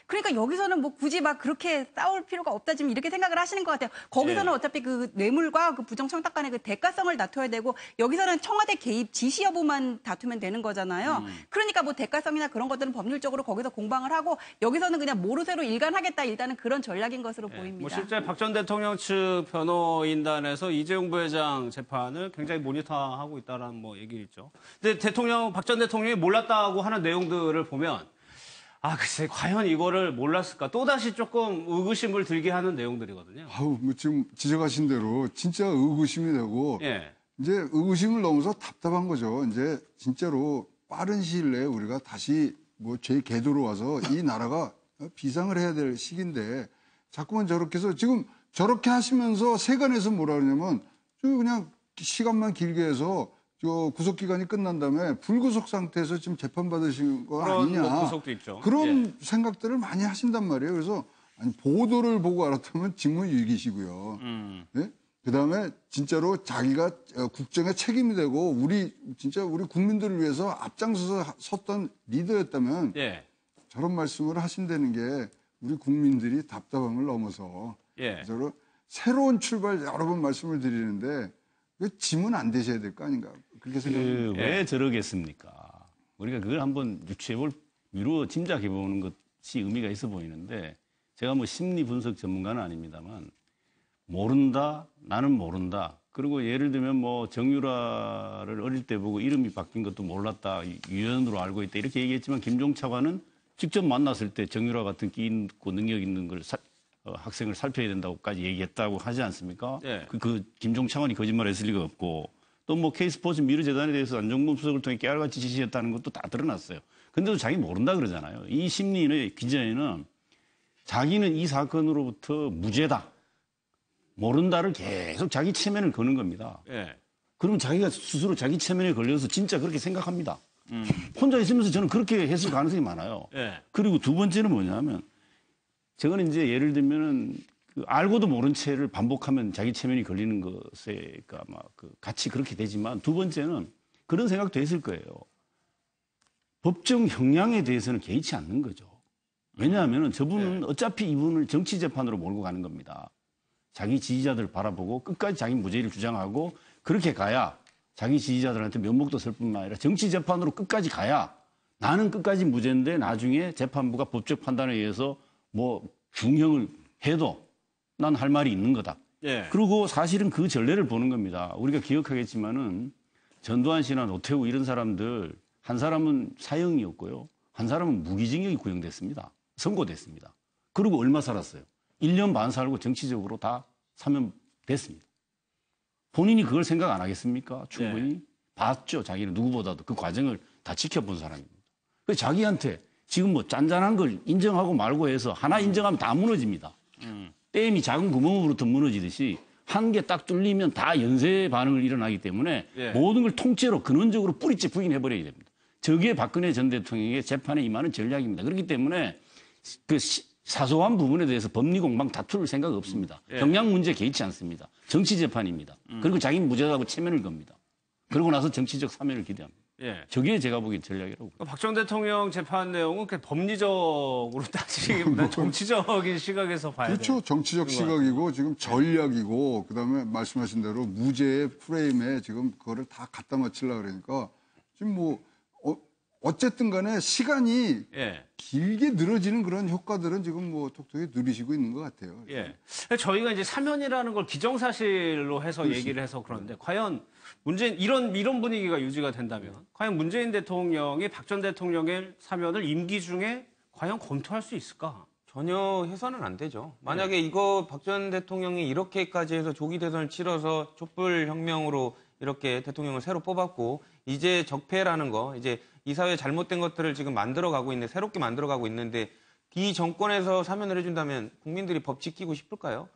그러니까 여기서는 뭐 굳이 막 그렇게 싸울 필요가 없다 지금 이렇게 생각을 하시는 것 같아요. 거기서는 어차피 그 뇌물과 그 부정청탁 간의 그 대가성을 다퉈야 되고 여기서는 청와대 개입 지시 여부만 다투면 되는 거잖아요. 그러니까 뭐 대가성이나 그런 것들은 법률적으로 거기서 공방을 하고 여기서는 그냥 모르쇠로 일관하겠다 일단은 그런 전략인 것으로 보입니다. 뭐 실제 박 전 대통령 측 변호인단에서 이재용 부회장 재판을 굉장히 모니터하고 있다라는 뭐 얘기 있죠. 근데 박 전 대통령이 몰랐다고 하는 내용들을 보면 글쎄 과연 이거를 몰랐을까 또다시 조금 의구심을 들게 하는 내용들이거든요. 뭐 지금 지적하신 대로 진짜 의구심이 되고 이제 의구심을 넘어서 답답한 거죠. 이제 진짜로 빠른 시일 내에 우리가 다시 뭐 제 궤도로 와서 이 나라가 비상을 해야 될 시기인데 자꾸만 저렇게 해서 지금 저렇게 하시면서 세간에서 뭐라 그러냐면 그냥 시간만 길게 해서 구속 기간이 끝난 다음에 불구속 상태에서 지금 재판 받으신 거 아니냐. 뭐 구속도 있죠. 그런 생각들을 많이 하신단 말이에요. 그래서 아니 보도를 보고 알았다면 직무유기시고요. 네? 그다음에 진짜로 자기가 국정에 책임이 되고 우리 국민들을 위해서 앞장서서 섰던 리더였다면 저런 말씀을 하신다는 게 우리 국민들이 답답함을 넘어서 저로 새로운 출발 여러 번 말씀을 드리는데 왜 짐은 안 되셔야 될 거 아닌가 그렇게 생각합니다. 왜 저러겠습니까? 우리가 그걸 한번 유추해볼 미루어 짐작해보는 것이 의미가 있어 보이는데 제가 뭐 심리 분석 전문가는 아닙니다만 모른다, 나는 모른다. 그리고 예를 들면 뭐 정유라를 어릴 때 보고 이름이 바뀐 것도 몰랐다, 유연으로 알고 있다 이렇게 얘기했지만 김종차관은 직접 만났을 때 정유라 같은 끼 있고 능력 있는 걸 학생을 살펴야 된다고까지 얘기했다고 하지 않습니까? 그 김종차관이 거짓말했을 리가 없고 또 뭐 K스포츠 미르재단에 대해서 안종범 수석을 통해 깨알같이 지시했다는 것도 다 드러났어요. 근데도 자기 모른다 그러잖아요. 이 심리의 기자에는 자기는 이 사건으로부터 무죄다. 모른다를 계속 자기 체면을 거는 겁니다. 그럼 자기가 스스로 자기 체면에 걸려서 진짜 그렇게 생각합니다. 혼자 있으면서 저는 그렇게 했을 가능성이 많아요. 그리고 두 번째는 뭐냐면 저거는 이제 예를 들면은 그 알고도 모른 채를 반복하면 자기 체면이 걸리는 것에 아마 그 같이 그렇게 되지만 두 번째는 그런 생각도 했을 거예요. 법정 형량에 대해서는 개의치 않는 거죠. 왜냐하면 저분은 어차피 이분을 정치 재판으로 몰고 가는 겁니다. 자기 지지자들 바라보고 끝까지 자기 무죄를 주장하고 그렇게 가야 자기 지지자들한테 면목도 쓸 뿐만 아니라 정치 재판으로 끝까지 가야 나는 끝까지 무죄인데 나중에 재판부가 법적 판단에 의해서 뭐 중형을 해도 난 할 말이 있는 거다. 그리고 사실은 그 전례를 보는 겁니다. 우리가 기억하겠지만은 전두환 씨나 노태우 이런 사람들 한 사람은 사형이었고요. 한 사람은 무기징역이 구형됐습니다. 선고됐습니다. 그리고 얼마 살았어요? 1년 반 살고 정치적으로 다 사면됐습니다. 본인이 그걸 생각 안 하겠습니까? 충분히 봤죠. 자기는 누구보다도 그 과정을 다 지켜본 사람입니다. 그래서 자기한테 지금 뭐 짠짠한 걸 인정하고 말고 해서 하나 인정하면 다 무너집니다. 댐이 작은 구멍으로부터 무너지듯이 한 개 딱 뚫리면 다 연쇄 반응을 일어나기 때문에 모든 걸 통째로 근원적으로 뿌리째 부인해버려야 됩니다. 저게 박근혜 전 대통령의 재판에 임하는 전략입니다. 그렇기 때문에 그 사소한 부분에 대해서 법리 공방 다툴 생각 없습니다. 형량 문제 개의치 않습니다. 정치 재판입니다. 그리고 자기 무죄라고 체면을 겁니다. 그러고 나서 정치적 사면을 기대합니다. 저게 제가 보기엔 전략이라고. 박 전 대통령 재판 내용은 법리적으로 따지기보다 정치적인 시각에서 봐야 돼요. 그렇죠. 정치적 시각이고 지금 전략이고 그다음에 말씀하신 대로 무죄의 프레임에 지금 그거를 다 갖다 맞추려고 그러니까 지금 뭐 어쨌든 간에 시간이 길게 늘어지는 그런 효과들은 지금 뭐 톡톡히 누리시고 있는 것 같아요. 저희가 이제 사면이라는 걸 기정사실로 해서 얘기를 해서 그러는데 과연 문재인 이런 분위기가 유지가 된다면 과연 문재인 대통령이 박 전 대통령의 사면을 임기 중에 과연 검토할 수 있을까? 전혀 해서는 안 되죠. 만약에 이거 박 전 대통령이 이렇게까지 해서 조기 대선을 치러서 촛불혁명으로 이렇게 대통령을 새로 뽑았고 이제 적폐라는 거, 이제 이 사회에 잘못된 것들을 지금 만들어가고 있는데 새롭게 만들어가고 있는데 이 정권에서 사면을 해준다면 국민들이 법 지키고 싶을까요?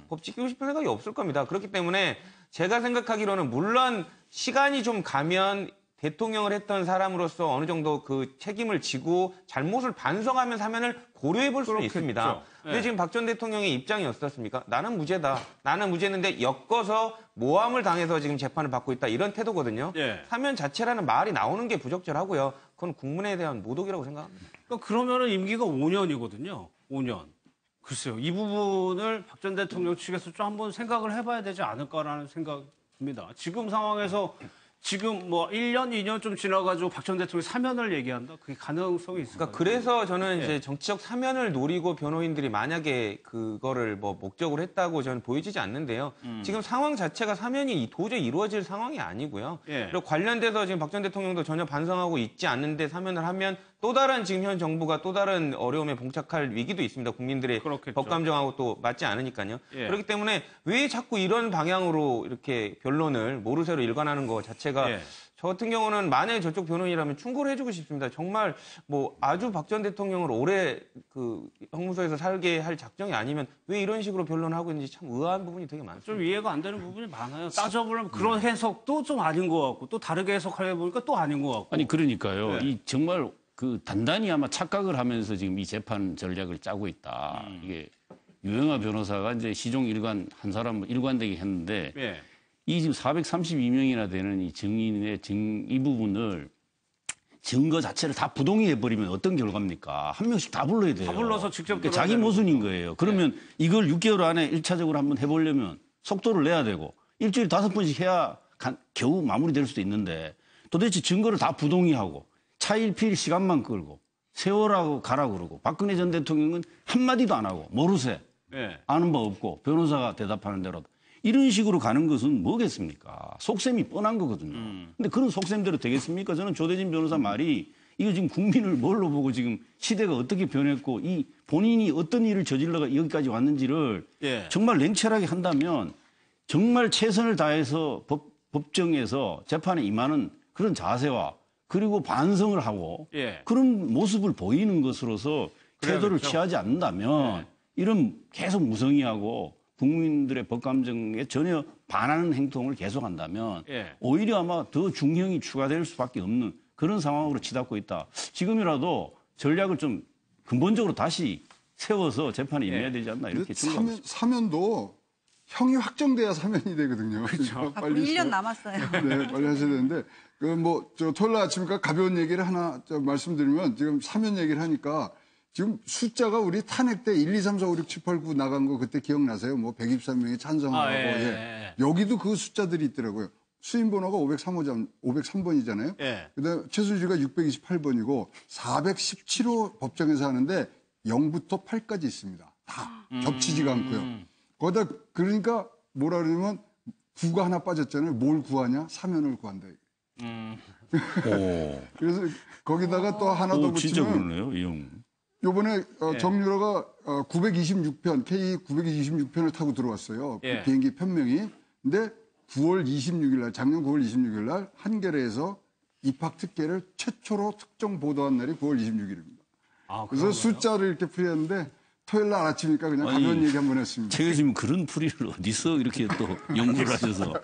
법 지키고 싶을 생각이 없을 겁니다. 그렇기 때문에 제가 생각하기로는 물론 시간이 좀 가면 대통령을 했던 사람으로서 어느 정도 그 책임을 지고 잘못을 반성하면 사면을 고려해 볼 수는 있습니다. 근데 지금 박 전 대통령의 입장이 어떻습니까? 나는 무죄다. 나는 무죄인데 엮어서 모함을 당해서 지금 재판을 받고 있다. 이런 태도거든요. 사면 자체라는 말이 나오는 게 부적절하고요. 그건 국민에 대한 모독이라고 생각합니다. 그러니까 그러면은 임기가 5년이거든요. 5년. 글쎄요. 이 부분을 박 전 대통령 측에서 좀 한번 생각을 해봐야 되지 않을까라는 생각입니다. 지금 상황에서 지금 뭐 1년, 2년 좀 지나가지고 박 전 대통령이 사면을 얘기한다? 그게 가능성이 있을까요? 그러니까 그래서 저는 이제 정치적 사면을 노리고 변호인들이 만약에 그거를 뭐 목적으로 했다고 저는 보여지지 않는데요. 지금 상황 자체가 사면이 도저히 이루어질 상황이 아니고요. 그리고 관련돼서 지금 박 전 대통령도 전혀 반성하고 있지 않는데 사면을 하면 또 다른 지금 현 정부가 또 다른 어려움에 봉착할 위기도 있습니다. 국민들의 그렇겠죠. 법 감정하고 또 맞지 않으니까요. 그렇기 때문에 왜 자꾸 이런 방향으로 이렇게 변론을 모르쇠로 일관하는 거 자체가 저 같은 경우는 만약에 저쪽 변호인이라면 충고를 해주고 싶습니다. 정말 뭐 아주 박 전 대통령을 오래 그 형무소에서 살게 할 작정이 아니면 왜 이런 식으로 변론하고 있는지 참 의아한 부분이 되게 많습니다. 좀 이해가 안 되는 부분이 많아요. 따져보면 그런 해석도 좀 아닌 것 같고 또 다르게 해석하려 보니까 또 아닌 것 같고. 아니 그러니까요. 이 정말 그 단단히 아마 착각을 하면서 지금 이 재판 전략을 짜고 있다. 이게 유영하 변호사가 이제 시종 일관 한 사람 일관되게 했는데 예. 이 지금 432명이나 되는 이 증인의 이 부분을 증거 자체를 다 부동의해 버리면 어떤 결과입니까? 한 명씩 다 불러야 돼요. 다 불러서 직접 그러니까 자기 모순인 거예요. 그러면 이걸 6개월 안에 1차적으로 한번 해보려면 속도를 내야 되고 일주일에 5번씩 해야 겨우 마무리될 수도 있는데 도대체 증거를 다 부동의하고 차일피일 시간만 끌고 세월하고 가라 그러고 박근혜 전 대통령은 한마디도 안 하고 모르쇠 아는 바 없고 변호사가 대답하는 대로 이런 식으로 가는 것은 뭐겠습니까? 속셈이 뻔한 거거든요. 근데 그런 속셈대로 되겠습니까? 저는 조대진 변호사 말이 이거 지금 국민을 뭘로 보고 지금 시대가 어떻게 변했고 이 본인이 어떤 일을 저질러가 여기까지 왔는지를 정말 냉철하게 한다면 정말 최선을 다해서 법정에서 재판에 임하는 그런 자세와 그리고 반성을 하고 그런 모습을 보이는 것으로서 태도를 취하지 않는다면 이런 계속 무성의하고 국민들의 법감정에 전혀 반하는 행동을 계속한다면 오히려 아마 더 중형이 추가될 수밖에 없는 그런 상황으로 치닫고 있다. 지금이라도 전략을 좀 근본적으로 다시 세워서 재판에 임해야 되지 않나 이렇게 생각합니다. 사면도 형이 확정돼야 사면이 되거든요. 그렇죠. 앞으로 1년 남았어요. 네, 빨리 하셔야 되는데 토요일 아침이니까 가벼운 얘기를 하나 말씀드리면 지금 사면 얘기를 하니까 지금 숫자가 우리 탄핵 때 1, 2, 3, 4, 5, 6, 7, 8, 9 나간 거 그때 기억나세요? 뭐 123명이 찬성하고 여기도 그 숫자들이 있더라고요. 수임 번호가 503번이잖아요. 그다음에 최순실가 628번이고 417호 법정에서 하는데 0부터 8까지 있습니다. 다 겹치지가 않고요. 거기다 그러니까 뭐라 그러냐면 구가 하나 빠졌잖아요. 뭘 구하냐? 사면을 구한다. 그래서 거기다가 또 하나 더 붙이면 진짜 그러네요, 이 형. 요번에 정유라가 926편, K 926편을 타고 들어왔어요. 그 비행기 편명이. 근데 9월 26일 날, 작년 9월 26일 날 한겨레에서 입학 특혜를 최초로 특정 보도한 날이 9월 26일입니다. 그래서 숫자를 이렇게 풀이했는데 토요일 날 아침이니까 그냥 가벼운 얘기 한번 했습니다. 최 교수님 그런 풀이를 어디서 이렇게 또 연구를 하셔서.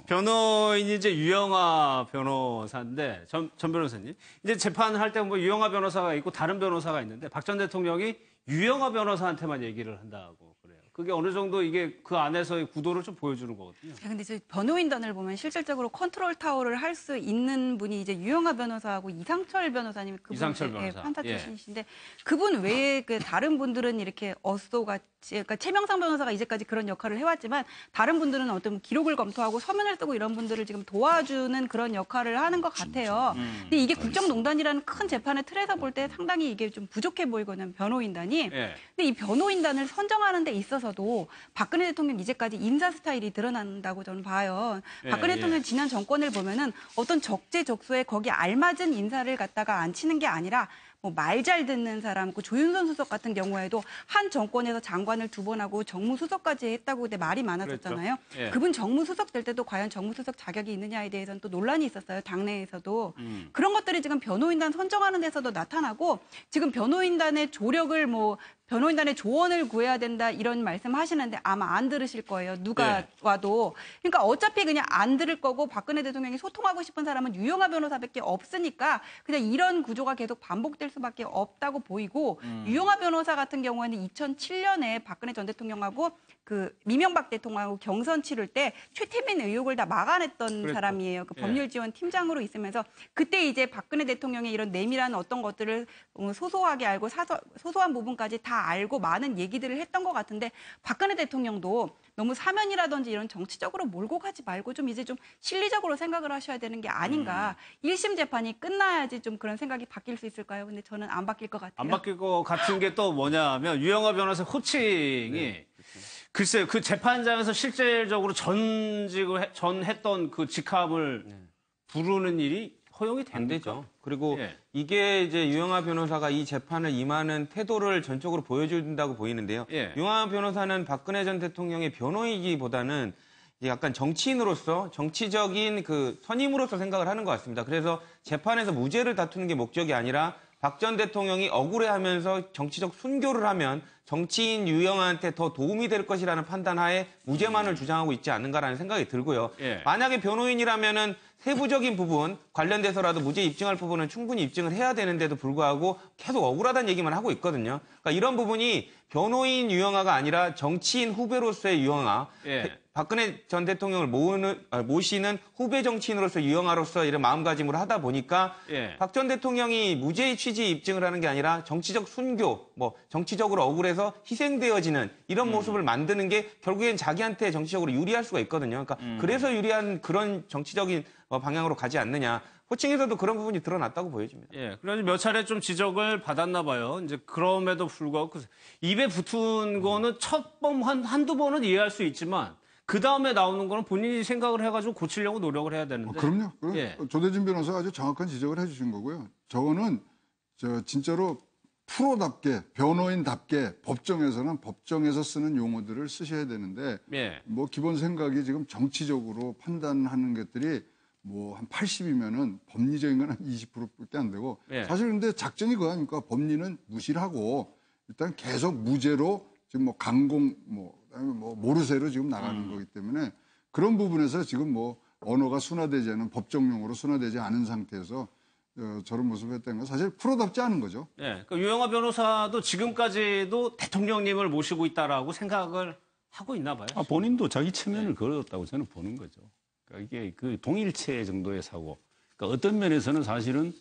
변호인이 이제 유영하 변호사인데 전 변호사님 이제 재판을 할 때 뭐 유영하 변호사가 있고 다른 변호사가 있는데 박 전 대통령이 유영하 변호사한테만 얘기를 한다고 그래요. 그게 어느 정도 이게 그 안에서의 구도를 좀 보여주는 거거든요. 근데 저 변호인단을 보면 실질적으로 컨트롤 타워를 할 수 있는 분이 이제 유영하 변호사하고 이상철 변호사님, 그분 이상철 변호사. 판사 출신이신데 그분 외에 그 다른 분들은 이렇게 어쏘같이, 그러니까 최명상 변호사가 이제까지 그런 역할을 해왔지만 다른 분들은 어떤 기록을 검토하고 서면을 쓰고 이런 분들을 지금 도와주는 그런 역할을 하는 것 같아요. 근데 이게 국정농단이라는 큰 재판의 틀에서 볼 때 상당히 이게 좀 부족해 보이거든요, 변호인단이. 근데 이 변호인단을 선정하는 데 있어서도 박근혜 대통령 이제까지 인사 스타일이 드러난다고 저는 봐요. 박근혜 대통령 지난 정권을 보면은 어떤 적재적소에 거기에 알맞은 인사를 갖다가 앉히는 게 아니라 뭐 말 잘 듣는 사람, 그 조윤선 수석 같은 경우에도 한 정권에서 장관을 2번 하고 정무수석까지 했다고 그때 말이 많았었잖아요. 그렇죠. 그분 정무수석 될 때도 과연 정무수석 자격이 있느냐에 대해서는 또 논란이 있었어요. 당내에서도. 그런 것들이 지금 변호인단 선정하는 데서도 나타나고 지금 변호인단의 조력을 뭐 변호인단의 조언을 구해야 된다 이런 말씀하시는데 아마 안 들으실 거예요. 누가 와도. 그러니까 어차피 그냥 안 들을 거고 박근혜 대통령이 소통하고 싶은 사람은 유영하 변호사밖에 없으니까 그냥 이런 구조가 계속 반복될 수밖에 없다고 보이고 유영하 변호사 같은 경우에는 2007년에 박근혜 전 대통령하고 그 이명박 대통령하고 경선 치를 때 최태민 의혹을 다 막아냈던 사람이에요. 그 법률지원 팀장으로 있으면서 그때 이제 박근혜 대통령의 이런 내밀한 어떤 것들을 소소하게 알고 소소한 부분까지 다 알고 많은 얘기들을 했던 것 같은데 박근혜 대통령도 너무 사면이라든지 이런 정치적으로 몰고 가지 말고 좀 이제 좀 실리적으로 생각을 하셔야 되는 게 아닌가. 1심 재판이 끝나야지 좀 그런 생각이 바뀔 수 있을까요? 근데 저는 안 바뀔 것 같아요. 안 바뀔 것 같은 게 또 뭐냐면 유영하 변호사 호칭이 글쎄요, 그 재판장에서 실질적으로 전했던 그 직함을 부르는 일이 허용이 안 됩니까? 되죠. 그리고 이게 이제 유영하 변호사가 이 재판을 임하는 태도를 전적으로 보여준다고 보이는데요. 유영하 변호사는 박근혜 전 대통령의 변호이기보다는 약간 정치인으로서 정치적인 그 선임으로서 생각을 하는 것 같습니다. 그래서 재판에서 무죄를 다투는 게 목적이 아니라 박 전 대통령이 억울해하면서 정치적 순교를 하면 정치인 유영하한테 더 도움이 될 것이라는 판단하에 무죄만을 주장하고 있지 않는가라는 생각이 들고요. 만약에 변호인이라면은 세부적인 부분 관련돼서라도 무죄 입증할 부분은 충분히 입증을 해야 되는데도 불구하고 계속 억울하다는 얘기만 하고 있거든요. 그러니까 이런 부분이 변호인 유영아가 아니라 정치인 후배로서의 유영아, 박근혜 전 대통령을 모시는 후배 정치인으로서 유영아로서 이런 마음가짐으로 하다 보니까 박 전 대통령이 무죄의 취지 입증을 하는 게 아니라 정치적 순교, 정치적으로 억울해서 희생되어지는 이런 모습을 만드는 게 결국엔 자기한테 정치적으로 유리할 수가 있거든요. 그러니까 그래서 유리한 그런 정치적인 방향으로 가지 않느냐. 호칭에서도 그런 부분이 드러났다고 보여집니다. 그래서 몇 차례 좀 지적을 받았나 봐요. 이제 그럼에도 불구하고 입에 붙은 거는 첫 번, 한두 번은 이해할 수 있지만 그 다음에 나오는 거는 본인이 생각을 해가지고 고치려고 노력을 해야 되는데. 그럼요. 조대진 변호사가 아주 정확한 지적을 해주신 거고요. 저거는 진짜로 프로답게 변호인답게 법정에서 쓰는 용어들을 쓰셔야 되는데 뭐 기본 생각이 지금 정치적으로 판단하는 것들이 뭐 한 80이면은 법리적인 건 한 20%밖에 안 되고 사실 근데 작전이 그거 아닙니까? 법리는 무시를 하고 일단 계속 무죄로 지금 뭐 강공 그다음에 모르쇠로 지금 나가는 거기 때문에 그런 부분에서 지금 뭐 언어가 순화되지 않은 법정용어로 순화되지 않은 상태에서 저런 모습을 했다는 건 사실 프로답지 않은 거죠. 그러니까 유영아 변호사도 지금까지도 대통령님을 모시고 있다라고 생각을 하고 있나 봐요. 본인도 자기 체면을 걸었다고 저는 보는 거죠. 그러니까 이게 그 동일체 정도의 사고. 그러니까 어떤 면에서는 사실은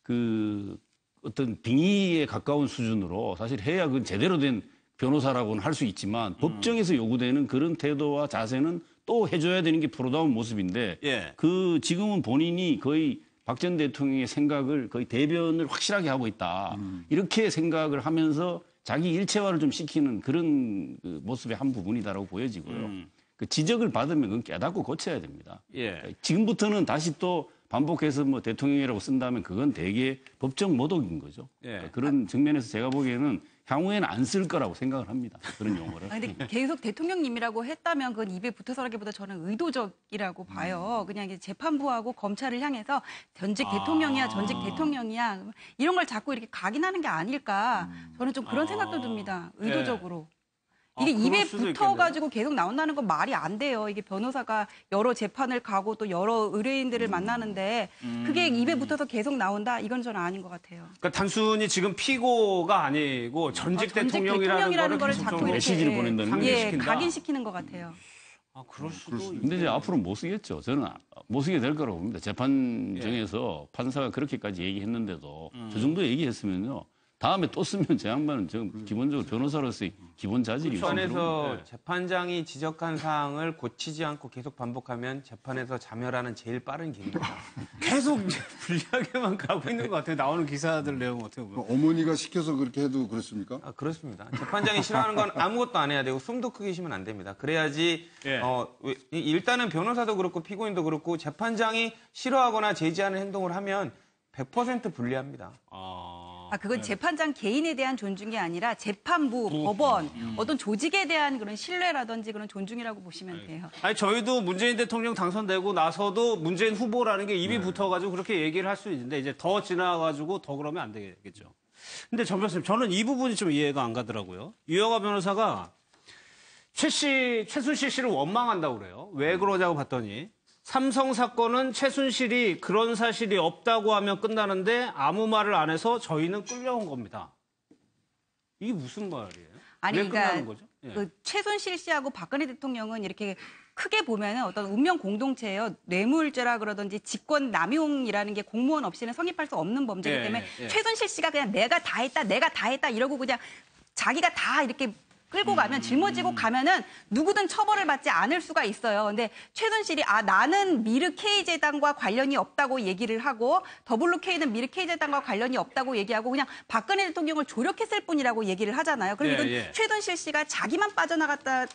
그 어떤 빙의에 가까운 수준으로 사실 해야 그 제대로 된 변호사라고는 할 수 있지만 법정에서 요구되는 그런 태도와 자세는 또 해줘야 되는 게 프로다운 모습인데 그 지금은 본인이 거의 박 전 대통령의 생각을 거의 대변을 확실하게 하고 있다. 이렇게 생각을 하면서 자기 일체화를 좀 시키는 그런 그 모습의 한 부분이다라고 보여지고요. 그 지적을 받으면 그건 깨닫고 고쳐야 됩니다. 지금부터는 다시 또 반복해서 뭐 대통령이라고 쓴다면 그건 대개 법적 모독인 거죠. 그러니까 그런 측면에서 제가 보기에는 향후에는 안 쓸 거라고 생각을 합니다. 그런 용어를. 근데 계속 대통령님이라고 했다면 그건 입에 붙어서라기보다 저는 의도적이라고 봐요. 그냥 이제 재판부하고 검찰을 향해서 전직 대통령이야, 전직 대통령이야 이런 걸 자꾸 이렇게 각인하는 게 아닐까. 저는 좀 그런 생각도 듭니다. 의도적으로. 이게 입에 붙어가지고 계속 나온다는 건 말이 안 돼요. 이게 변호사가 여러 재판을 가고 또 여러 의뢰인들을 만나는데 그게 입에 붙어서 계속 나온다? 이건 저는 아닌 것 같아요. 그러니까 단순히 지금 피고가 아니고 전직 대통령이라는 거를 자꾸 좀 메시지를 보낸다는 거예요. 각인시키는 것 같아요. 그럴 수도 있는데. 근데 이제 앞으로 못 쓰겠죠. 저는 못 쓰게 될 거라고 봅니다. 재판정에서 판사가 그렇게까지 얘기했는데도 저 정도 얘기했으면요. 다음에 또 쓰면 제 양반은 지금 기본적으로 변호사로서의 기본 자질이 있습니다. 재판에서 재판장이 지적한 사항을 고치지 않고 계속 반복하면 재판에서 자멸하는 제일 빠른 길입니다. 계속 이제 불리하게만 가고 있는 것 같아요. 나오는 기사들 내용 어떻게 보면. 어머니가 시켜서 그렇게 해도 그렇습니까? 그렇습니다. 재판장이 싫어하는 건 아무것도 안 해야 되고 숨도 크게 쉬면 안 됩니다. 그래야지 일단은 변호사도 그렇고 피고인도 그렇고 재판장이 싫어하거나 제지하는 행동을 하면 100% 불리합니다. 그건 재판장 개인에 대한 존중이 아니라 재판부, 법원, 어떤 조직에 대한 그런 신뢰라든지 그런 존중이라고 보시면 돼요. 아니 저희도 문재인 대통령 당선되고 나서도 문재인 후보라는 게 입이 붙어가지고 그렇게 얘기를 할 수 있는데 이제 더 지나가지고 더 그러면 안 되겠죠. 근데 정 변호사님, 저는 이 부분이 좀 이해가 안 가더라고요. 유영아 변호사가 최순실 씨를 원망한다고 그래요. 왜 그러냐고 봤더니 삼성 사건은 최순실이 그런 사실이 없다고 하면 끝나는데 아무 말을 안 해서 저희는 끌려온 겁니다. 이게 무슨 말이에요? 아니, 왜 끝나는 거죠? 그 최순실 씨하고 박근혜 대통령은 이렇게 크게 보면은 어떤 운명 공동체예요. 뇌물죄라 그러든지 직권 남용이라는 게 공무원 없이는 성립할 수 없는 범죄이기 때문에 최순실 씨가 그냥 내가 다 했다 이러고 그냥 자기가 다 이렇게 끌고 가면 짊어지고 가면은 누구든 처벌을 받지 않을 수가 있어요. 근데 최순실이 나는 미르 K재단과 관련이 없다고 얘기를 하고 더블유K는 미르 K재단과 관련이 없다고 얘기하고 그냥 박근혜 대통령을 조력했을 뿐이라고 얘기를 하잖아요. 그럼 이건 최순실 씨가 자기만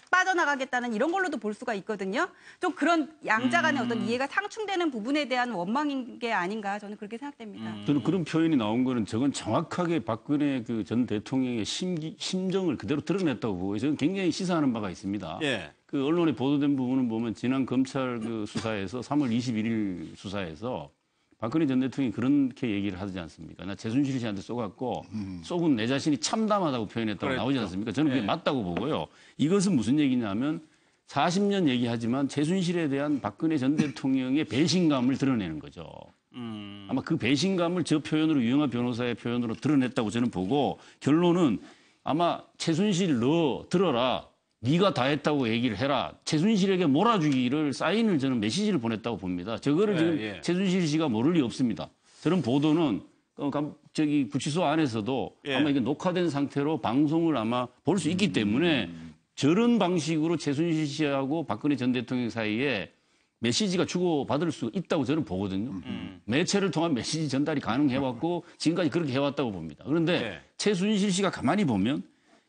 빠져나가겠다는 이런 걸로도 볼 수가 있거든요. 좀 그런 양자 간의 어떤 이해가 상충되는 부분에 대한 원망인 게 아닌가 저는 그렇게 생각됩니다. 저는 그런 표현이 나온 거는 저건 정확하게 박근혜 그 전 대통령의 심정을 그대로 드러냈다고 보고 저는 굉장히 시사하는 바가 있습니다. 그 언론에 보도된 부분을 보면 지난 검찰 그 수사에서 3월 21일 수사에서 박근혜 전 대통령이 그렇게 얘기를 하지 않습니까? 나 최순실 씨한테 쏘갔고 쏘군 내 자신이 참담하다고 표현했다고 나오지 않습니까? 저는 그게 맞다고 보고요. 이것은 무슨 얘기냐면 40년 얘기하지만 최순실에 대한 박근혜 전 대통령의 배신감을 드러내는 거죠. 아마 그 배신감을 저 표현으로 유영하 변호사의 표현으로 드러냈다고 저는 보고 결론은 아마 최순실 너 들어라. 네가 다 했다고 얘기를 해라. 최순실에게 몰아주기를 사인을 저는 메시지를 보냈다고 봅니다. 저거를 지금 최순실 씨가 모를 리 없습니다. 저런 보도는 저기 구치소 안에서도 아마 이게 녹화된 상태로 방송을 아마 볼 수 있기 때문에 저런 방식으로 최순실 씨하고 박근혜 전 대통령 사이에 메시지가 주고받을 수 있다고 저는 보거든요. 매체를 통한 메시지 전달이 가능해왔고 지금까지 그렇게 해왔다고 봅니다. 그런데 최순실 씨가 가만히 보면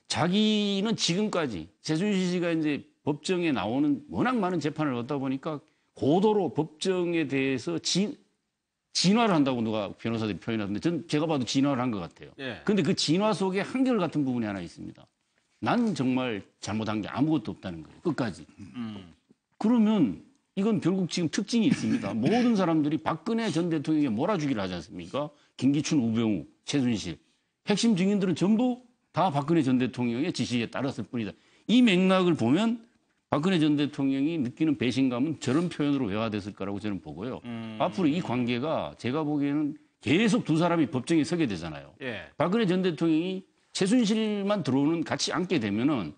자기는 지금까지 최순실 씨가 이제 법정에 나오는 워낙 많은 재판을 얻다 보니까 고도로 법정에 대해서 진화를 한다고 누가 변호사들이 표현하던데 제가 봐도 진화를 한 것 같아요. 그런데 그 진화 속에 한결같은 부분이 하나 있습니다. 난 정말 잘못한 게 아무것도 없다는 거예요. 끝까지. 그러면 이건 결국 지금 특징이 있습니다. 모든 사람들이 박근혜 전 대통령에게 몰아주기를 하지 않습니까? 김기춘, 우병우, 최순실. 핵심 증인들은 전부 다 박근혜 전 대통령의 지시에 따랐을 뿐이다. 이 맥락을 보면 박근혜 전 대통령이 느끼는 배신감은 저런 표현으로 외화됐을 거라고 저는 보고요. 앞으로 이 관계가 제가 보기에는 계속 두 사람이 법정에 서게 되잖아요. 박근혜 전 대통령이 최순실만 들어오는 같이 앉게 되면은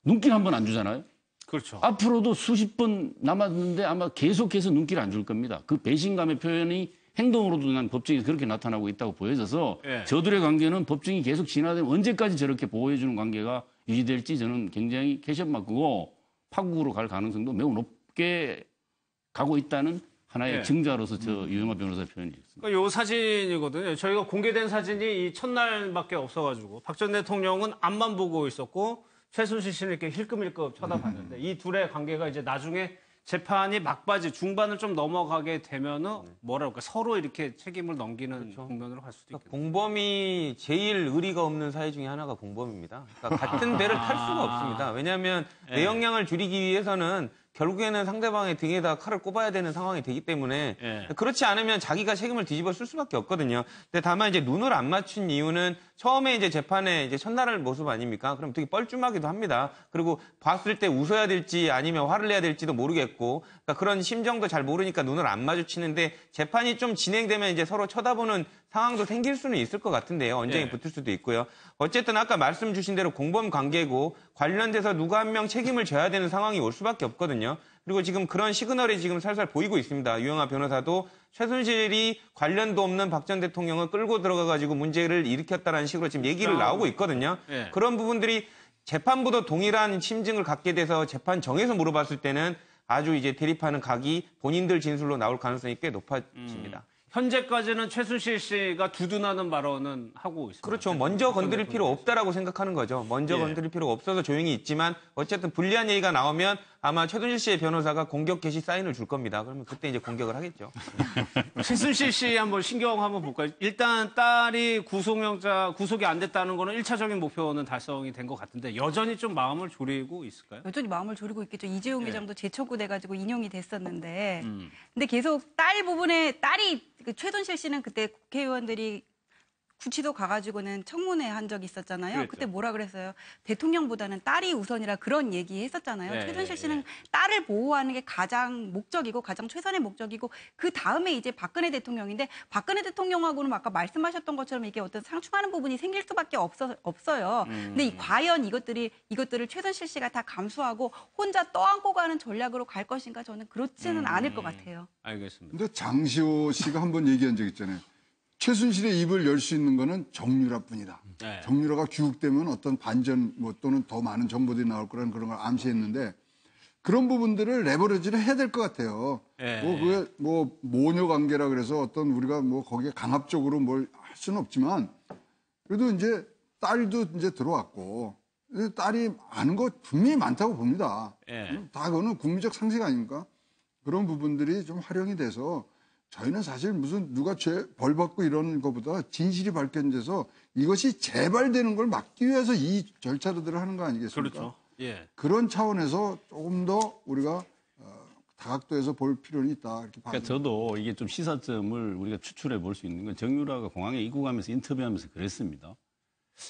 눈길 한 번 안 주잖아요. 그렇죠. 앞으로도 수십 번 남았는데 아마 계속해서 눈길 안 줄 겁니다. 그 배신감의 표현이 행동으로도 난 법정에서 그렇게 나타나고 있다고 보여져서 저들의 관계는 법정이 계속 진화되면 언제까지 저렇게 보호해주는 관계가 유지될지 저는 굉장히 캐션마크고 파국으로 갈 가능성도 매우 높게 가고 있다는 하나의 증자로서 저 유영하 변호사 표현이 있습니다. 그러니까 요 사진이거든요. 저희가 공개된 사진이 이 첫날밖에 없어가지고 박 전 대통령은 앞만 보고 있었고 최순실 씨는 이렇게 힐끔힐끔 쳐다봤는데 이 둘의 관계가 이제 나중에 재판이 막바지 중반을 좀 넘어가게 되면은 뭐랄까 서로 이렇게 책임을 넘기는 국면으로 갈 수도 있겠네요. 공범이 제일 의리가 없는 사회 중에 하나가 공범입니다. 그러니까 같은 배를 탈 수가 없습니다. 왜냐하면 내역량을 줄이기 위해서는 결국에는 상대방의 등에다 칼을 꼽아야 되는 상황이 되기 때문에 그렇지 않으면 자기가 책임을 뒤집어 쓸 수밖에 없거든요. 근데 다만 이제 눈을 안 맞춘 이유는 처음에 이제 재판에 이제 첫날 모습 아닙니까? 그럼 되게 뻘쭘하기도 합니다. 그리고 봤을 때 웃어야 될지 아니면 화를 내야 될지도 모르겠고 그러니까 그런 심정도 잘 모르니까 눈을 안 마주치는데 재판이 좀 진행되면 이제 서로 쳐다보는 상황도 생길 수는 있을 것 같은데요. 언쟁이 붙을 수도 있고요. 어쨌든 아까 말씀 주신 대로 공범 관계고 관련돼서 누가 한 명 책임을 져야 되는 상황이 올 수밖에 없거든요. 그리고 지금 그런 시그널이 지금 살살 보이고 있습니다. 유영하 변호사도 최순실이 관련도 없는 박 전 대통령을 끌고 들어가가지고 문제를 일으켰다라는 식으로 지금 얘기를 나오고 있거든요. 그런 부분들이 재판부도 동일한 심증을 갖게 돼서 재판정에서 물어봤을 때는 아주 이제 대립하는 각이 본인들 진술로 나올 가능성이 꽤 높아집니다. 현재까지는 최순실 씨가 두둔하는 발언은 하고 있습니다. 그렇죠. 먼저 건드릴 필요 없다라고 생각하는 거죠. 먼저 건드릴 필요가 없어서 조용히 있지만 어쨌든 불리한 얘기가 나오면 아마 최순실 씨의 변호사가 공격 개시 사인을 줄 겁니다. 그러면 그때 이제 공격을 하겠죠. 최순실 씨 한번 신경 한번 볼까요? 일단 딸이 구속이 안 됐다는 거는 1차적인 목표는 달성이 된 것 같은데 여전히 좀 마음을 졸이고 있을까요? 여전히 마음을 졸이고 있겠죠. 이재용 회장도 재청구돼가지고 인용이 됐었는데 근데 계속 딸 부분에 딸이 최순실 씨는 그때 국회의원들이 구치소 가가지고는 청문회 한 적이 있었잖아요. 그랬죠. 그때 뭐라 그랬어요? 대통령보다는 딸이 우선이라 그런 얘기 했었잖아요. 최순실 씨는 딸을 보호하는 게 가장 목적이고 가장 최선의 목적이고 그 다음에 이제 박근혜 대통령인데 박근혜 대통령하고는 아까 말씀하셨던 것처럼 이게 어떤 상충하는 부분이 생길 수밖에 없어요. 근데 과연 이것들을 최순실 씨가 다 감수하고 혼자 떠안고 가는 전략으로 갈 것인가 저는 그렇지는 않을 것 같아요. 알겠습니다. 근데 장시호 씨가 한번 얘기한 적 있잖아요. 최순실의 입을 열 수 있는 거는 정유라뿐이다. 정유라가 귀국되면 어떤 반전 또는 더 많은 정보들이 나올 거라는 그런 걸 암시했는데 그런 부분들을 레버리지를 해야 될 것 같아요. 그게 모녀 관계라 그래서 어떤 우리가 거기에 강압적으로 뭘 할 수는 없지만 그래도 이제 딸도 이제 들어왔고 딸이 아는 거 분명히 많다고 봅니다. 다 그거는 국민적 상식 아닙니까? 그런 부분들이 좀 활용이 돼서 저희는 사실 무슨 누가 벌 받고 이러는 것보다 진실이 밝혀져서 이것이 재발되는 걸 막기 위해서 이 절차들을 하는 거 아니겠습니까? 그렇죠. 그런 차원에서 조금 더 우리가 다각도에서 볼 필요는 있다. 이렇게 그러니까 저도 이게 좀 시사점을 우리가 추출해 볼 수 있는 건 정유라가 공항에 입국하면서 인터뷰하면서 그랬습니다.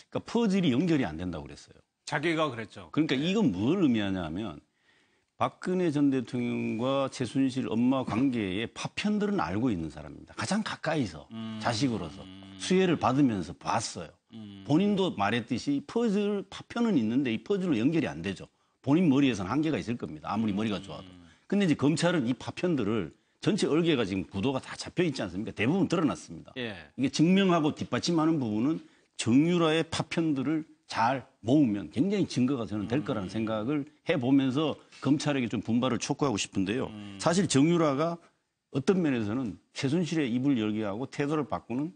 그러니까 퍼즐이 연결이 안 된다고 그랬어요. 자기가 그랬죠. 그러니까 이건 뭘 의미하냐면 박근혜 전 대통령과 최순실 엄마 관계의 파편들은 알고 있는 사람입니다. 가장 가까이서 자식으로서 수혜를 받으면서 봤어요. 본인도 말했듯이 퍼즐 파편은 있는데 이 퍼즐로 연결이 안 되죠. 본인 머리에서는 한계가 있을 겁니다. 아무리 머리가 좋아도. 근데 이제 검찰은 이 파편들을 전체 얼개가 지금 구도가 다 잡혀 있지 않습니까? 대부분 드러났습니다. 예. 이게 증명하고 뒷받침하는 부분은 정유라의 파편들을 잘 모으면 굉장히 증거가 저는 될 거라는 생각을 해보면서 검찰에게 좀 분발을 촉구하고 싶은데요. 사실 정유라가 어떤 면에서는 최순실의 입을 열게 하고 태도를 바꾸는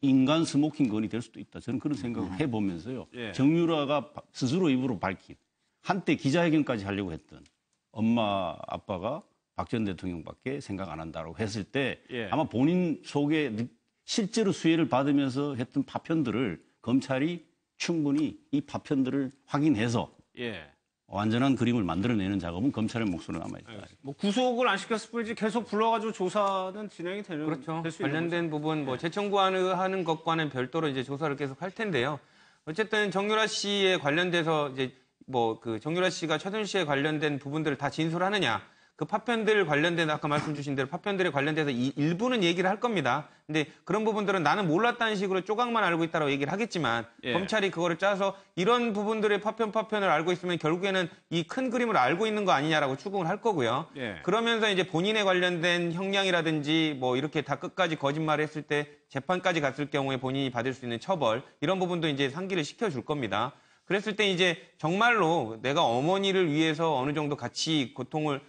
인간 스모킹 건이 될 수도 있다. 저는 그런 생각을 해보면서요. 예. 정유라가 스스로 입으로 밝힌 한때 기자회견까지 하려고 했던 엄마 아빠가 박 전 대통령밖에 생각 안 한다고 했을 때 예. 아마 본인 속에 실제로 수혜를 받으면서 했던 파편들을 검찰이 충분히 이 파편들을 확인해서 예. 완전한 그림을 만들어내는 작업은 검찰의 몫으로 남아있다. 뭐 구속을 안 시켰을 뿐이지 계속 불러가지고 조사는 진행이 되는 그렇죠. 될수 있는 관련된 부분 뭐 재청구하는 것과는 별도로 이제 조사를 계속 할 텐데요. 어쨌든 정유라 씨에 관련돼서 이제 뭐 그 정유라 씨가 최순실 씨에 관련된 부분들을 다 진술하느냐. 그 파편들 관련된 아까 말씀 주신 대로 파편들에 관련돼서 일부는 얘기를 할 겁니다. 근데 그런 부분들은 나는 몰랐다는 식으로 조각만 알고 있다고 얘기를 하겠지만 예. 검찰이 그거를 짜서 이런 부분들의 파편을 알고 있으면 결국에는 이 큰 그림을 알고 있는 거 아니냐라고 추궁을 할 거고요. 예. 그러면서 이제 본인에 관련된 형량이라든지 뭐 이렇게 다 끝까지 거짓말을 했을 때 재판까지 갔을 경우에 본인이 받을 수 있는 처벌 이런 부분도 이제 상기를 시켜줄 겁니다. 그랬을 때 이제 정말로 내가 어머니를 위해서 어느 정도 같이 고통을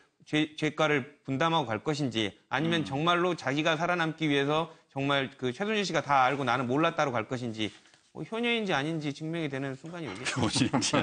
죄가를 분담하고 갈 것인지 아니면 정말로 자기가 살아남기 위해서 정말 그 최순실 씨가 다 알고 나는 몰랐다로 갈 것인지 뭐 효녀인지 아닌지 증명이 되는 순간이 오겠죠. 효녀인지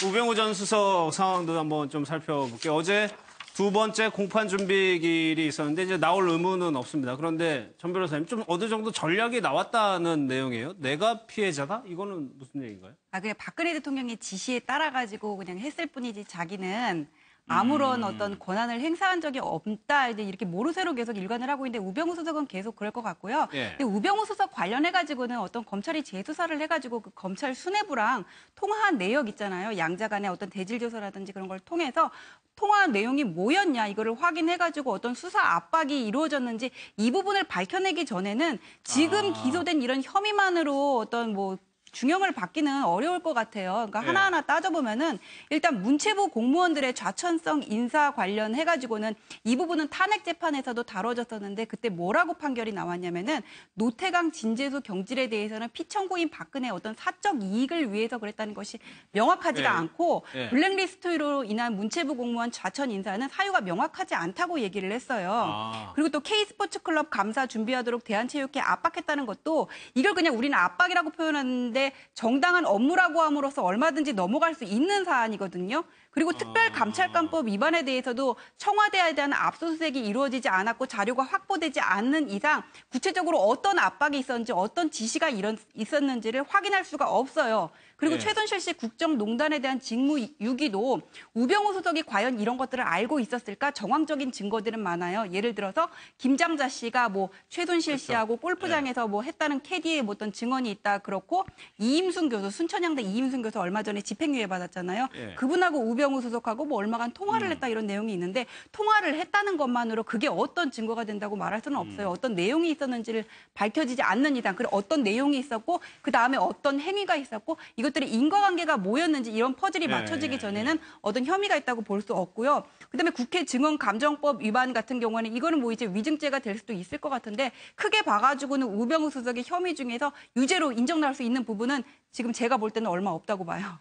우병우 전 수석 상황도 한번 좀 살펴볼게요. 어제 두 번째 공판 준비일이 있었는데 이제 나올 의무는 없습니다. 그런데 전 변호사님 좀 어느 정도 전략이 나왔다는 내용이에요. 내가 피해자다? 이거는 무슨 얘기인가요? 그냥 박근혜 대통령의 지시에 따라가지고 그냥 했을 뿐이지 자기는 아무런 어떤 권한을 행사한 적이 없다. 이제 이렇게 모르쇠로 계속 일관을 하고 있는데 우병우 수석은 계속 그럴 것 같고요. 예. 근데 우병우 수석 관련해가지고는 어떤 검찰이 재수사를 해가지고 그 검찰 수뇌부랑 통화한 내역 있잖아요. 양자 간의 어떤 대질 조사라든지 그런 걸 통해서 통화한 내용이 뭐였냐 이거를 확인해가지고 어떤 수사 압박이 이루어졌는지 이 부분을 밝혀내기 전에는 지금 기소된 이런 혐의만으로 어떤 뭐 중형을 받기는 어려울 것 같아요. 그러니까 네. 하나하나 따져보면은 일단 문체부 공무원들의 좌천성 인사 관련해가지고는 이 부분은 탄핵 재판에서도 다뤄졌었는데 그때 뭐라고 판결이 나왔냐면은 노태강 진재수 경질에 대해서는 피청구인 박근혜의 어떤 사적 이익을 위해서 그랬다는 것이 명확하지가 네. 않고 네. 블랙리스트로 인한 문체부 공무원 좌천 인사는 사유가 명확하지 않다고 얘기를 했어요. 그리고 또 K스포츠클럽 감사 준비하도록 대한체육회 압박했다는 것도 이걸 그냥 우리는 압박이라고 표현하는데 정당한 업무라고 함으로써 얼마든지 넘어갈 수 있는 사안이거든요. 그리고 특별감찰관법 위반에 대해서도 청와대에 대한 압수수색이 이루어지지 않았고 자료가 확보되지 않는 이상 구체적으로 어떤 압박이 있었는지 어떤 지시가 있었는지를 확인할 수가 없어요. 그리고 네. 최순실 씨 국정농단에 대한 직무유기도 우병우 수석이 과연 이런 것들을 알고 있었을까? 정황적인 증거들은 많아요. 예를 들어서 김장자 씨가 뭐 최순실 씨하고 골프장에서 뭐 했다는 캐디의 뭐 어떤 증언이 있다 그렇고 이임순 교수 순천향대 이임순 교수 얼마 전에 집행유예 받았잖아요. 예. 그분하고 우병우 수석하고 뭐 얼마간 통화를 했다 이런 내용이 있는데 통화를 했다는 것만으로 그게 어떤 증거가 된다고 말할 수는 없어요. 어떤 내용이 있었는지를 밝혀지지 않는 이상 그리고 어떤 내용이 있었고 그다음에 어떤 행위가 있었고 이것들이 인과관계가 뭐였는지 이런 퍼즐이 맞춰지기 전에는 어떤 혐의가 있다고 볼 수 없고요. 그다음에 국회 증언감정법 위반 같은 경우에는 이거는 뭐 이제 위증죄가 될 수도 있을 것 같은데 크게 봐가지고는 우병우 수석의 혐의 중에서 유죄로 인정될 수 있는 부분은 지금 제가 볼 때는 얼마 없다고 봐요.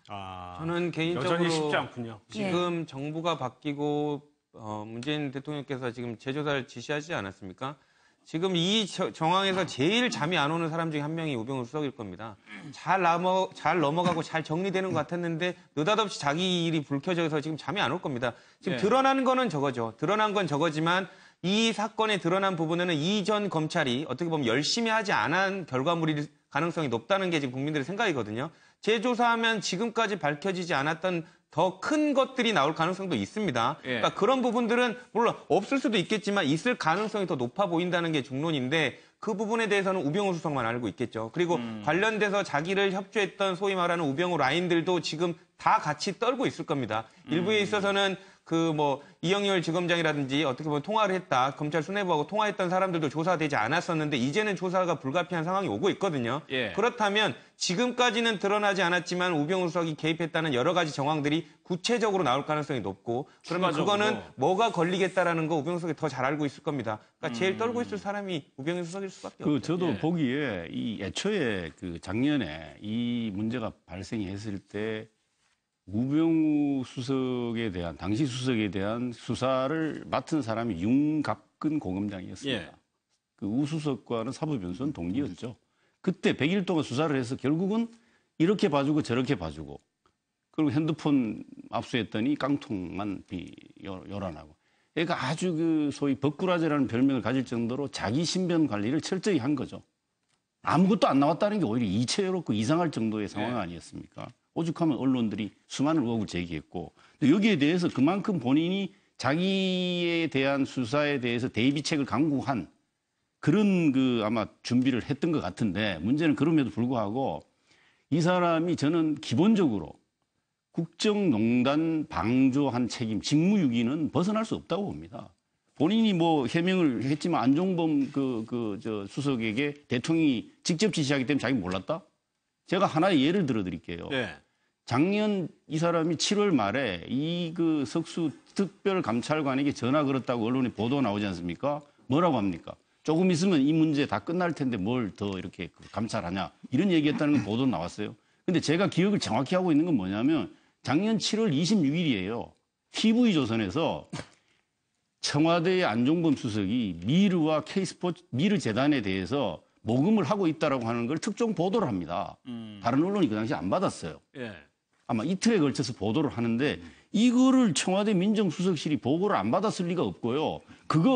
저는 개인적으로 여전히 쉽지 않군요. 지금 정부가 바뀌고 문재인 대통령께서 지금 재조사를 지시하지 않았습니까? 지금 이 정황에서 제일 잠이 안 오는 사람 중에 한 명이 우병우 수석일 겁니다. 잘 넘어가고 잘 정리되는 것 같았는데 느닷없이 자기 일이 불켜져서 지금 잠이 안 올 겁니다. 지금 드러나는 거는 저거죠. 드러난 건 저거지만 이 사건에 드러난 부분에는 이전 검찰이 어떻게 보면 열심히 하지 않은 결과물일 가능성이 높다는 게 지금 국민들의 생각이거든요. 재조사하면 지금까지 밝혀지지 않았던 더 큰 것들이 나올 가능성도 있습니다. 그러니까 그런 부분들은 물론 없을 수도 있겠지만 있을 가능성이 더 높아 보인다는 게 중론인데 그 부분에 대해서는 우병우 수석만 알고 있겠죠. 그리고 관련돼서 자기를 협조했던 소위 말하는 우병우 라인들도 지금 다 같이 떨고 있을 겁니다. 일부에 있어서는 이영렬 지검장이라든지 어떻게 보면 통화를 했다. 검찰 수뇌부하고 통화했던 사람들도 조사되지 않았었는데 이제는 조사가 불가피한 상황이 오고 있거든요. 그렇다면 지금까지는 드러나지 않았지만 우병우 수석이 개입했다는 여러 가지 정황들이 구체적으로 나올 가능성이 높고 그러면 그거는 뭐가 걸리겠다라는 거 우병우 수석이 더 잘 알고 있을 겁니다. 그러니까 제일 떨고 있을 사람이 우병우 수석일 수밖에 없죠. 저도 보기에 이 애초에 작년에 이 문제가 발생이 했을 때 우병우 수석에 대한 당시 수석에 대한 수사를 맡은 사람이 윤갑근 고검장이었습니다. 그 우 수석과는 사법연수원 동기였죠. 그때 100일 동안 수사를 해서 결국은 이렇게 봐주고 저렇게 봐주고 그리고 핸드폰 압수했더니 깡통만 요란하고. 그러니까 아주 소위 버꾸라지라는 별명을 가질 정도로 자기 신변 관리를 철저히 한 거죠. 아무것도 안 나왔다는 게 오히려 이채롭고 이상할 정도의 상황 아니었습니까? 오죽하면 언론들이 수많은 의혹을 제기했고 여기에 대해서 그만큼 본인이 자기에 대한 수사에 대해서 대비책을 강구한 그런 아마 준비를 했던 것 같은데 문제는 그럼에도 불구하고 이 사람이 저는 기본적으로 국정농단 방조한 책임, 직무유기는 벗어날 수 없다고 봅니다. 본인이 해명을 했지만 안종범 수석에게 대통령이 직접 지시하기 때문에 자기 몰랐다? 제가 하나의 예를 들어드릴게요. 작년 이 사람이 7월 말에 석수 특별감찰관에게 전화 걸었다고 언론에 보도 나오지 않습니까? 뭐라고 합니까? 조금 있으면 이 문제 다 끝날 텐데 뭘 더 이렇게 감찰하냐. 이런 얘기했다는 건 보도 나왔어요. 근데 제가 기억을 정확히 하고 있는 건 뭐냐면 작년 7월 26일이에요. TV조선에서 청와대의 안종범 수석이 미르와 K스포츠 미르 재단에 대해서 모금을 하고 있다라고 하는 걸 특종 보도를 합니다. 다른 언론이 그 당시에 안 받았어요. 아마 이틀에 걸쳐서 보도를 하는데 이거를 청와대 민정수석실이 보고를 안 받았을 리가 없고요.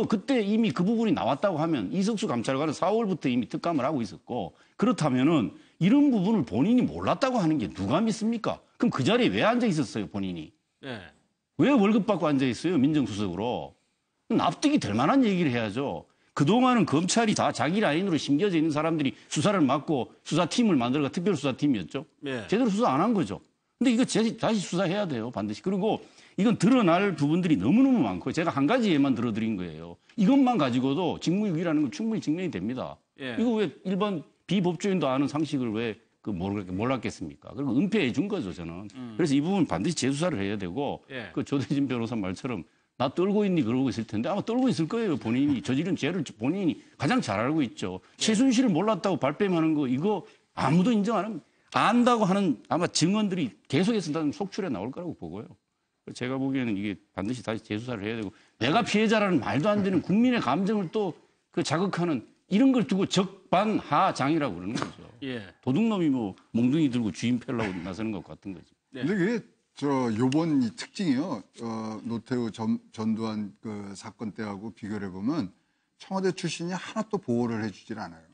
그때 이미 그 부분이 나왔다고 하면 이석수 감찰관은 4월부터 이미 특감을 하고 있었고 그렇다면은 이런 부분을 본인이 몰랐다고 하는 게 누가 믿습니까? 그럼 그 자리에 왜 앉아 있었어요, 본인이? 왜 월급 받고 앉아 있어요, 민정수석으로? 납득이 될 만한 얘기를 해야죠. 그동안은 검찰이 다 자기 라인으로 심겨져 있는 사람들이 수사를 맡고 수사팀을 만들어가 특별수사팀이었죠. 제대로 수사 안 한 거죠. 근데 이거 다시 수사해야 돼요, 반드시. 그리고 이건 드러날 부분들이 너무너무 많고 제가 한 가지 예만 들어드린 거예요. 이것만 가지고도 직무유기라는 건 충분히 증명이 됩니다. 이거 왜 일반 비법조인도 아는 상식을 왜 몰랐겠습니까? 그리고 은폐해 준 거죠, 저는. 그래서 이 부분 반드시 재수사를 해야 되고 그 조대진 변호사 말처럼 나 떨고 있니 그러고 있을 텐데 아마 떨고 있을 거예요. 본인이 저지른 죄를 본인이 가장 잘 알고 있죠. 최순실을 몰랐다고 발뺌하는 거 이거 아무도 인정 안 합니다. 안다고 하는 아마 증언들이 계속해서 속출해 나올 거라고 보고요. 제가 보기에는 이게 반드시 다시 재수사를 해야 되고 내가 피해자라는 말도 안 되는 국민의 감정을 또 자극하는 이런 걸 두고 적반하장이라고 그러는 거죠. 도둑놈이 몽둥이 들고 주인 패려고 나서는 것 같은 거죠. 근데 그게 요번 이 특징이요. 노태우 전두환 사건 때하고 비교를 해보면 청와대 출신이 하나 또 보호를 해주질 않아요.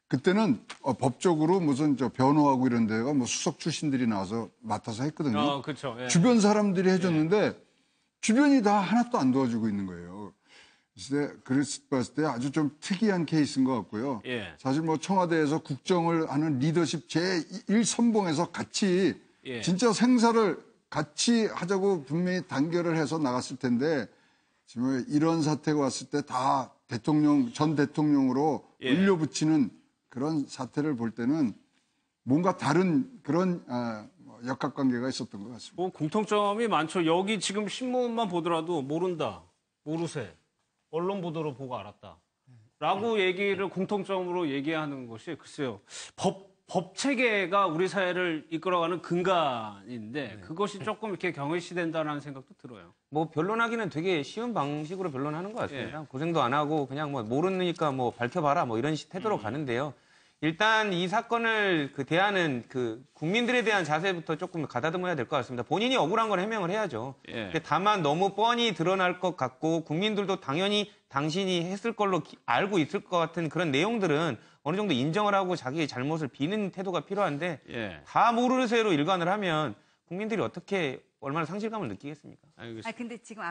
그때는 법적으로 무슨 변호하고 이런 데가 수석 출신들이 나와서 맡아서 했거든요. 그렇죠. 주변 사람들이 해줬는데 주변이 다 하나도 안 도와주고 있는 거예요. 그래서 봤을 때 아주 좀 특이한 케이스인 것 같고요. 사실 청와대에서 국정을 하는 리더십 제1선봉에서 같이 진짜 생사를 같이 하자고 분명히 단결을 해서 나갔을 텐데 지금 이런 사태가 왔을 때 다 전 대통령으로 올려붙이는 그런 사태를 볼 때는 뭔가 다른 그런 역학관계가 있었던 것 같습니다. 공통점이 많죠. 여기 지금 신문만 보더라도 모른다, 모르세, 언론 보도로 보고 알았다. 라고 얘기를 공통점으로 얘기하는 것이 글쎄요. 법 체계가 우리 사회를 이끌어가는 근간인데 그것이 조금 이렇게 경외시된다는 생각도 들어요. 변론하기는 되게 쉬운 방식으로 변론하는 것 같습니다. 고생도 안 하고 그냥 모르니까 밝혀봐라 이런 태도로 가는데요. 일단 이 사건을 대하는 국민들에 대한 자세부터 조금 가다듬어야 될 것 같습니다. 본인이 억울한 걸 해명을 해야죠. 다만 너무 뻔히 드러날 것 같고 국민들도 당연히 당신이 했을 걸로 알고 있을 것 같은 그런 내용들은 어느 정도 인정을 하고 자기의 잘못을 비는 태도가 필요한데 다 모르쇠로 일관을 하면 국민들이 어떻게 얼마나 상실감을 느끼겠습니까? 아 근데 지금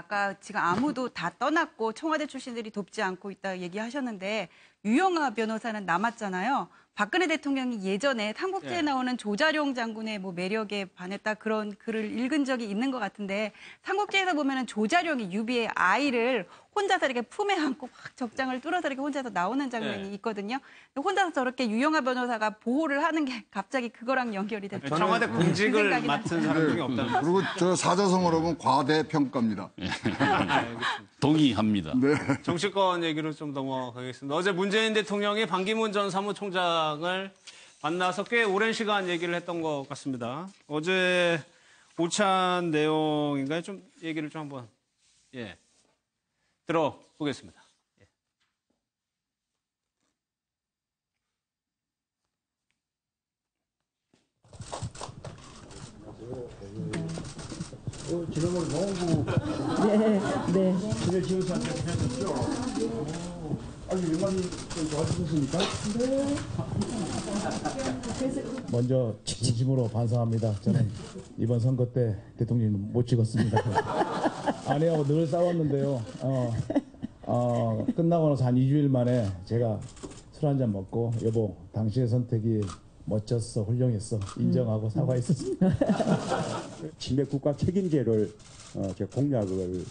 아무도 다 떠났고 청와대 출신들이 돕지 않고 있다 얘기하셨는데 유영하 변호사는 남았잖아요. 박근혜 대통령이 예전에 삼국지에 나오는 조자룡 장군의 뭐 매력에 반했다 그런 글을 읽은 적이 있는 것 같은데 삼국지에서 보면은 조자룡이 유비의 아이를 혼자서 이렇게 품에 안고 막 적장을 뚫어서 이렇게 혼자서 나오는 장면이 있거든요. 혼자서 저렇게 유영하 변호사가 보호를 하는 게 갑자기 그거랑 연결이 됐죠. 청와대 공직을 맡은 사람 중에 없다는. 그리고 저 사자성어로 보면 과대평가입니다. 동의합니다. 네. 정치권 얘기로 좀 넘어가겠습니다. 어제 문재인 대통령이 반기문 전 사무총장을 만나서 꽤 오랜 시간 얘기를 했던 것 같습니다. 어제 오찬 내용인가요? 좀 얘기를 좀 한번 들어보겠습니다. 지난번에 농구 지낼 지원사한테 보내셨죠? 아주 영감이 좀 좋아지셨습니까? 네. 먼저 진심으로 반성합니다. 저는 이번 선거 때 대통령 못 찍었습니다. 아내하고 늘 싸웠는데요. 끝나고 나서 한 2주일 만에 제가 술 한잔 먹고 여보 당신의 선택이 멋졌어, 훌륭했어 인정하고 사과했었습니다. 치맥 국가 책임제를 제가 공약을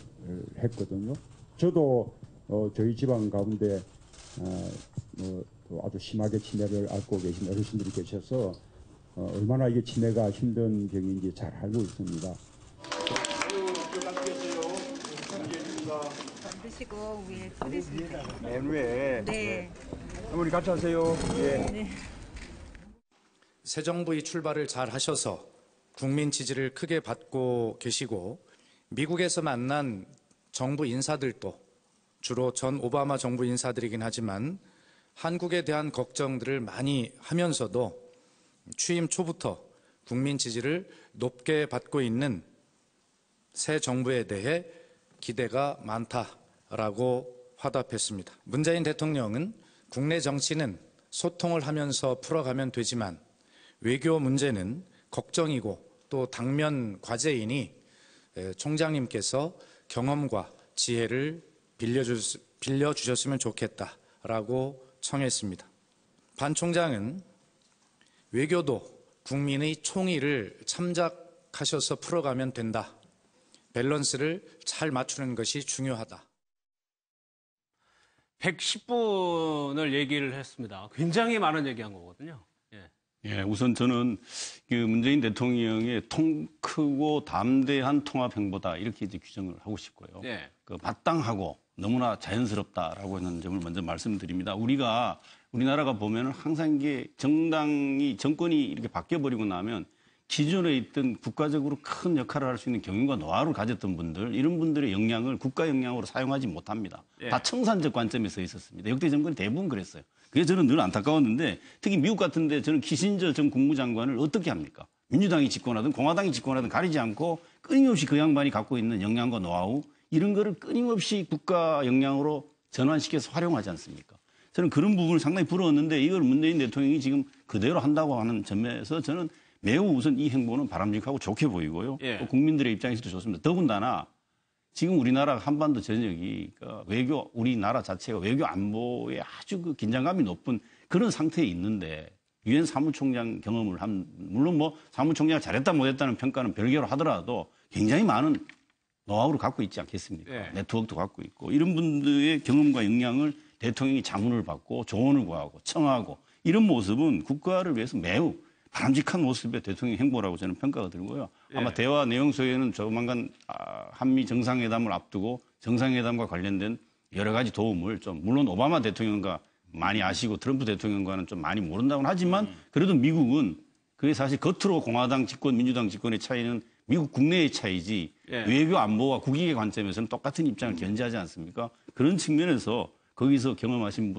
했거든요. 저도 저희 집안 가운데 아주 심하게 치매를 앓고 계신 어르신들이 계셔서 얼마나 이게 치매가 힘든 병인지 잘 알고 있습니다. 드시고 위에 쓰리십니다. 맨 위에. 네. 어머니 같이 하세요. 네. 새 정부의 출발을 잘 하셔서 국민 지지를 크게 받고 계시고 미국에서 만난 정부 인사들도 주로 전 오바마 정부 인사들이긴 하지만 한국에 대한 걱정들을 많이 하면서도 취임 초부터 국민 지지를 높게 받고 있는 새 정부에 대해 기대가 많다라고 화답했습니다. 문재인 대통령은 국내 정치는 소통을 하면서 풀어가면 되지만 외교 문제는 걱정이고 또 당면 과제이니 총장님께서 경험과 지혜를 빌려주셨으면 좋겠다라고 청했습니다. 반 총장은 외교도 국민의 총의를 참작하셔서 풀어가면 된다. 밸런스를 잘 맞추는 것이 중요하다. 110분을 얘기를 했습니다. 굉장히 많은 얘기한 거거든요. 예, 우선 저는 그 문재인 대통령의 크고 담대한 통합 행보다 이렇게 이제 규정을 하고 싶고요. 그 마땅하고 너무나 자연스럽다라고 하는 점을 먼저 말씀드립니다. 우리나라가 보면은 항상 이게 정권이 이렇게 바뀌어버리고 나면 기존에 있던 국가적으로 큰 역할을 할 수 있는 경륜과 노하우를 가졌던 분들, 이런 분들의 역량을 국가 역량으로 사용하지 못합니다. 다 청산적 관점에서 있었습니다. 역대 정권이 대부분 그랬어요. 그게 저는 늘 안타까웠는데 특히 미국 같은데 저는 키신저 전 국무장관을 어떻게 합니까? 민주당이 집권하든 공화당이 집권하든 가리지 않고 끊임없이 그 양반이 갖고 있는 역량과 노하우 이런 거를 끊임없이 국가 역량으로 전환시켜서 활용하지 않습니까? 저는 그런 부분을 상당히 부러웠는데 이걸 문재인 대통령이 지금 그대로 한다고 하는 점에서 저는 매우 우선 이 행보는 바람직하고 좋게 보이고요. 또 국민들의 입장에서도 좋습니다. 더군다나 지금 우리나라 한반도 전역이 우리나라 자체가 외교 안보에 아주 그 긴장감이 높은 그런 상태에 있는데 유엔 사무총장 경험을 물론 뭐 사무총장 잘했다 못했다는 평가는 별개로 하더라도 굉장히 많은 노하우를 갖고 있지 않겠습니까? 네트워크도 갖고 있고 이런 분들의 경험과 역량을 대통령이 자문을 받고 조언을 구하고 청하고 이런 모습은 국가를 위해서 매우 바람직한 모습의 대통령 행보라고 저는 평가가 들고요. 아마 대화 내용 속에는 조만간 한미 정상회담을 앞두고 정상회담과 관련된 여러 가지 도움을 좀 물론 오바마 대통령과 많이 아시고 트럼프 대통령과는 좀 많이 모른다고는 하지만 그래도 미국은 그게 사실 겉으로 공화당 집권, 민주당 집권의 차이는 미국 국내의 차이지 외교 안보와 국익의 관점에서는 똑같은 입장을 견지하지 않습니까? 그런 측면에서 거기서 경험하신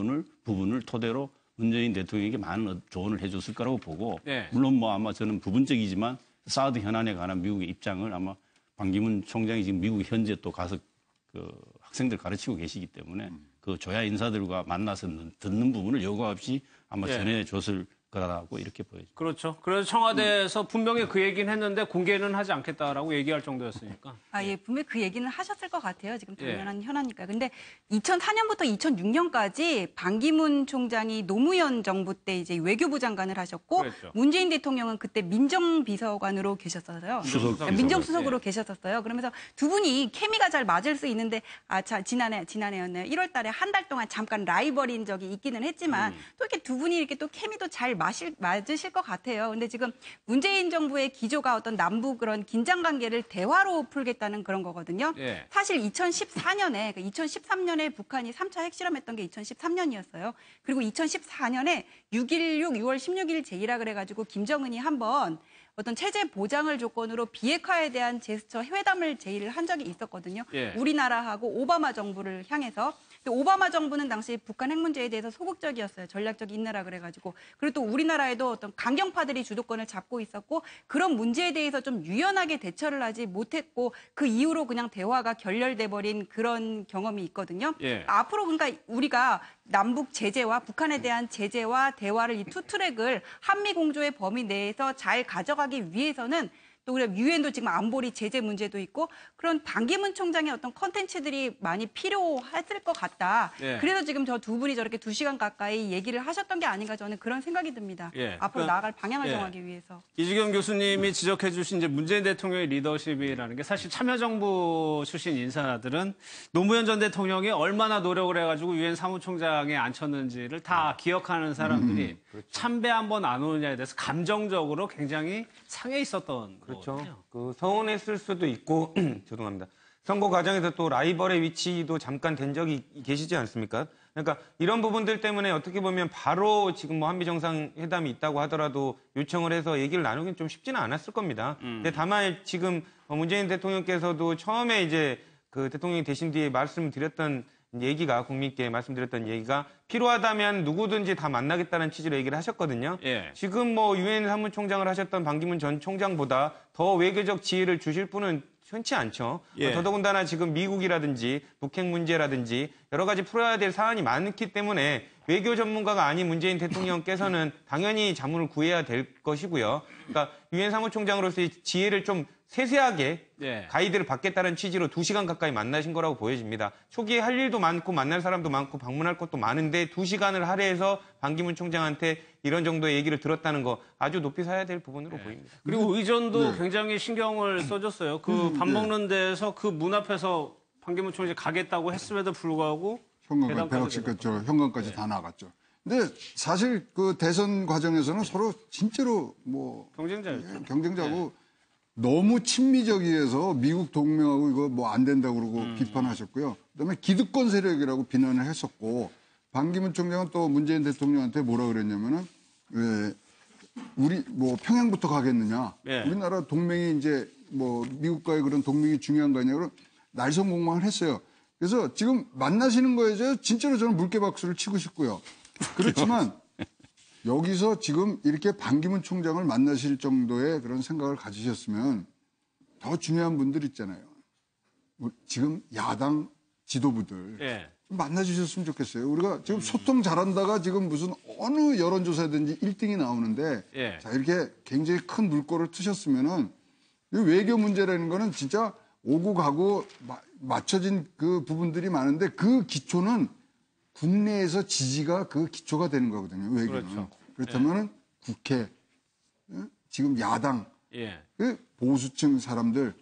부분을 토대로 문재인 대통령에게 많은 조언을 해줬을 거라고 보고 물론 뭐 아마 저는 부분적이지만 사드 현안에 관한 미국의 입장을 아마 반기문 총장이 지금 미국 현재 또 가서 그 학생들 가르치고 계시기 때문에 그 조야 인사들과 만나서 듣는 부분을 여과 없이 아마 전해줬을 거라고 이렇게 보여집니다. 그렇죠. 그래서 청와대에서 분명히 그 얘기는 했는데 공개는 하지 않겠다라고 얘기할 정도였으니까. 예, 분명히 그 얘기는 하셨을 것 같아요. 지금 당연한 현안이니까. 근데 2004년부터 2006년까지 반기문 총장이 노무현 정부 때 이제 외교부 장관을 하셨고 그랬죠. 문재인 대통령은 그때 민정비서관으로 계셨어요. 민정수석으로 계셨었어요. 그러면서 두 분이 케미가 잘 맞을 수 있는데 지난해였네요. 1월 달에 한 달 동안 잠깐 라이벌인 적이 있기는 했지만 또 이렇게 두 분이 이렇게 또 케미도 잘 맞으실 것 같아요. 근데 지금 문재인 정부의 기조가 어떤 남북 그런 긴장 관계를 대화로 풀겠다는 그런 거거든요. 사실 2014년에 2013년에 북한이 3차 핵실험했던 게 2013년이었어요. 그리고 2014년에 6.16 6월 16일 제의라 그래가지고 김정은이 한번 어떤 체제 보장을 조건으로 비핵화에 대한 제스처 회담을 제의를 한 적이 있었거든요. 우리나라하고 오바마 정부를 향해서. 근데 오바마 정부는 당시 북한 핵 문제에 대해서 소극적이었어요. 전략적 인내라 그래가지고. 그리고 또 우리나라에도 어떤 강경파들이 주도권을 잡고 있었고 그런 문제에 대해서 좀 유연하게 대처를 하지 못했고 그 이후로 그냥 대화가 결렬돼 버린 그런 경험이 있거든요. 앞으로 그러니까 우리가 남북 제재와 북한에 대한 제재와 대화를 이 투 트랙을 한미 공조의 범위 내에서 잘 가져가기 위해서는 또 그래 유엔도 지금 안보리 제재 문제도 있고 그런 반기문 총장의 어떤 컨텐츠들이 많이 필요했을 것 같다. 그래서 지금 저 두 분이 저렇게 2시간 가까이 얘기를 하셨던 게 아닌가 저는 그런 생각이 듭니다. 앞으로 나아갈 방향을 정하기 위해서. 이주경 교수님이 지적해 주신 이제 문재인 대통령의 리더십이라는 게 사실 참여정부 출신 인사들은 노무현 전 대통령이 얼마나 노력을 해가지고 유엔 사무총장에 앉혔는지를 다 기억하는 사람들이 참배 한번 안 오느냐에 대해서 감정적으로 굉장히 상해 있었던 그렇죠. 거거든요. 그 서운했을 수도 있고 죄송합니다. 선거 과정에서 또 라이벌의 위치도 잠깐 된 적이 계시지 않습니까? 그러니까 이런 부분들 때문에 어떻게 보면 바로 지금 뭐 한미 정상회담이 있다고 하더라도 요청을 해서 얘기를 나누긴 좀 쉽지는 않았을 겁니다. 근데 다만 지금 문재인 대통령께서도 처음에 이제 그 대통령이 되신 뒤에 말씀을 드렸던 얘기가 국민께 말씀드렸던 얘기가 필요하다면 누구든지 다 만나겠다는 취지로 얘기를 하셨거든요. 지금 뭐 유엔 사무총장을 하셨던 반기문 전 총장보다 더 외교적 지혜를 주실 분은 흔치 않죠. 더더군다나 지금 미국이라든지 북핵 문제라든지 여러 가지 풀어야 될 사안이 많기 때문에 외교 전문가가 아닌 문재인 대통령께서는 당연히 자문을 구해야 될 것이고요. 그러니까 유엔 사무총장으로서의 지혜를 좀 세세하게 가이드를 받겠다는 취지로 2시간 가까이 만나신 거라고 보여집니다. 초기에 할 일도 많고 만날 사람도 많고 방문할 것도 많은데 2시간을 할애해서 반기문 총장한테 이런 정도의 얘기를 들었다는 거 아주 높이 사야 될 부분으로 보입니다. 그리고 의전도 굉장히 신경을 써줬어요. 그 밥 먹는 데서 그 문 앞에서 반기문 총장이 가겠다고 했음에도 불구하고 현관까지 다 나갔죠. 근데 사실 그 대선 과정에서는 서로 진짜로 뭐 경쟁자고 너무 친미적이어서 미국 동맹하고 이거 뭐 안 된다고 그러고 비판하셨고요. 그다음에 기득권 세력이라고 비난을 했었고 반기문 총장은 또 문재인 대통령한테 뭐라 그랬냐면은 우리 뭐 평양부터 가겠느냐. 우리나라 동맹이 이제 뭐 미국과의 그런 동맹이 중요한 거 아니냐. 그럼 날성공방을 했어요. 그래서 지금 만나시는 거에 진짜로 저는 물개박수를 치고 싶고요. 그렇지만 여기서 지금 이렇게 반기문 총장을 만나실 정도의 그런 생각을 가지셨으면 더 중요한 분들 있잖아요. 지금 야당 지도부들 만나주셨으면 좋겠어요. 우리가 지금 소통 잘한다가 지금 무슨 어느 여론조사든지 1등이 나오는데 자 이렇게 굉장히 큰 물꼬를 트셨으면은 외교 문제라는 거는 진짜 오고 가고 맞춰진 그 부분들이 많은데 그 기초는 국내에서 지지가 그 기초가 되는 거거든요. 외교는. 그렇다면 국회, 지금 야당, 그 보수층 사람들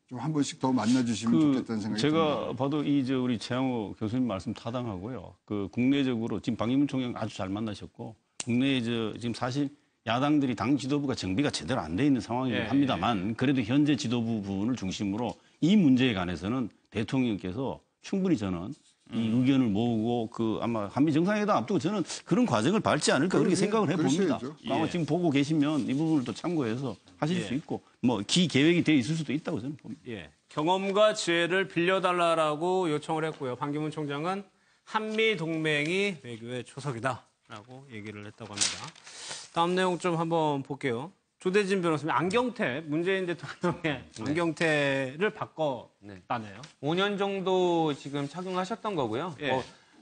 좀 한 번씩 더 만나주시면 좋겠다는 생각이 듭니다. 제가 봐도 우리 최양호 교수님 말씀 타당하고요. 그 국내적으로 지금 반기문 총장 아주 잘 만나셨고 국내에 지금 사실 야당들이 당 지도부가 정비가 제대로 안 돼 있는 상황이긴 합니다만 그래도 현재 지도부 부분을 중심으로 이 문제에 관해서는 대통령께서 충분히 저는 이 의견을 모으고 아마 한미 정상회담 앞두고 저는 그런 과정을 밟지 않을까 그렇게 생각을 해봅니다. 아마 지금 보고 계시면 이 부분을 또 참고해서 하실 수 있고 뭐 계획이 되어 있을 수도 있다고 저는 봅니다. 경험과 지혜를 빌려달라고 요청을 했고요. 반기문 총장은 한미 동맹이 외교의 초석이다라고 얘기를 했다고 합니다. 다음 내용 좀 한번 볼게요. 조대진 변호사님, 안경테, 문재인 대통령의 안경테를 바꿨다네요. 5년 정도 지금 착용하셨던 거고요.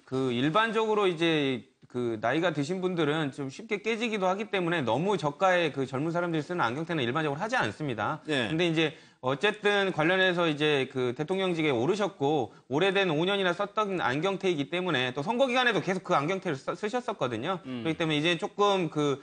그 일반적으로 이제 그 나이가 드신 분들은 좀 쉽게 깨지기도 하기 때문에 너무 저가의 그 젊은 사람들이 쓰는 안경테는 일반적으로 하지 않습니다. 근데 이제 어쨌든 관련해서 이제 그 대통령직에 오르셨고 오래된 5년이나 썼던 안경테이기 때문에 또 선거 기간에도 계속 그 안경테를 쓰셨었거든요. 그렇기 때문에 이제 조금 그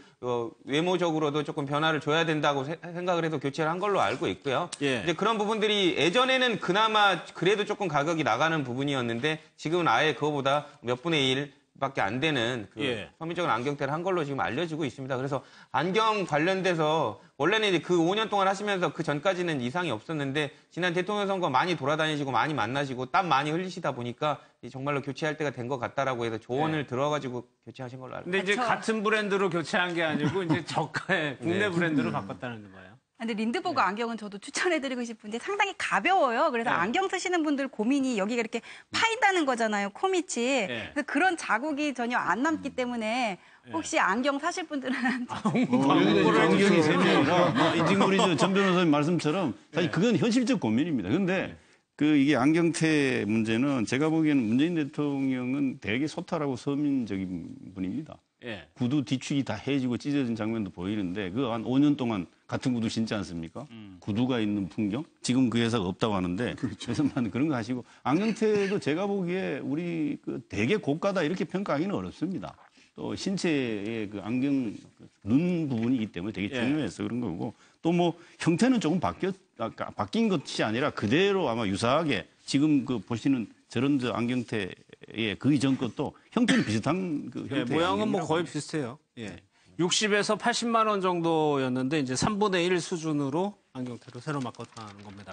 외모적으로도 조금 변화를 줘야 된다고 생각을 해서 교체를 한 걸로 알고 있고요. 이제 그런 부분들이 예전에는 그나마 그래도 조금 가격이 나가는 부분이었는데 지금은 아예 그거보다 몇 분의 1 밖에 안 되는 그 서민적인 안경테를 한 걸로 지금 알려지고 있습니다. 그래서 안경 관련돼서 원래는 이제 그 5년 동안 하시면서 그 전까지는 이상이 없었는데 지난 대통령 선거 많이 돌아다니시고 많이 만나시고 땀 많이 흘리시다 보니까 정말로 교체할 때가 된 것 같다라고 해서 조언을 들어가지고 교체하신 걸로 알고 있습니다. 근데 이제 같은 브랜드로 교체한 게 아니고 이제 저가의 국내 브랜드로 바꿨다는 거예요. 근데 린드버그 안경은 저도 추천해드리고 싶은데 상당히 가벼워요. 그래서 안경 쓰시는 분들 고민이 여기가 이렇게 파인다는 거잖아요. 코 밑이. 그래서 그런 자국이 전혀 안 남기 때문에 혹시 안경 사실 분들은 안경이 세 명이라 지금 우리 전 변호사님 말씀처럼 사실 그건 현실적 고민입니다. 그런데 이게 안경테 문제는 제가 보기에는 문재인 대통령은 되게 소탈하고 서민적인 분입니다. 구두 뒤축이 다 해지고 찢어진 장면도 보이는데 그 한 5년 동안 같은 구두 신지 않습니까? 구두가 있는 풍경? 지금 그 회사가 없다고 하는데 그래서만 그런 거 하시고 안경테도 제가 보기에 우리 되게 고가다 이렇게 평가하기는 어렵습니다. 또 신체의 그 안경 눈 부분이기 때문에 되게 중요해서 그런 거고 또 뭐 형태는 조금 바뀐 것이 아니라 그대로 아마 유사하게 지금 보시는 저런 안경테의 그 이전 것도 형태는 비슷한 그 형태. 모양은 뭐 거의 비슷해요. 60에서 80만 원 정도였는데 이제 3분의 1 수준으로 안경테로 새로 바꿨다는 겁니다.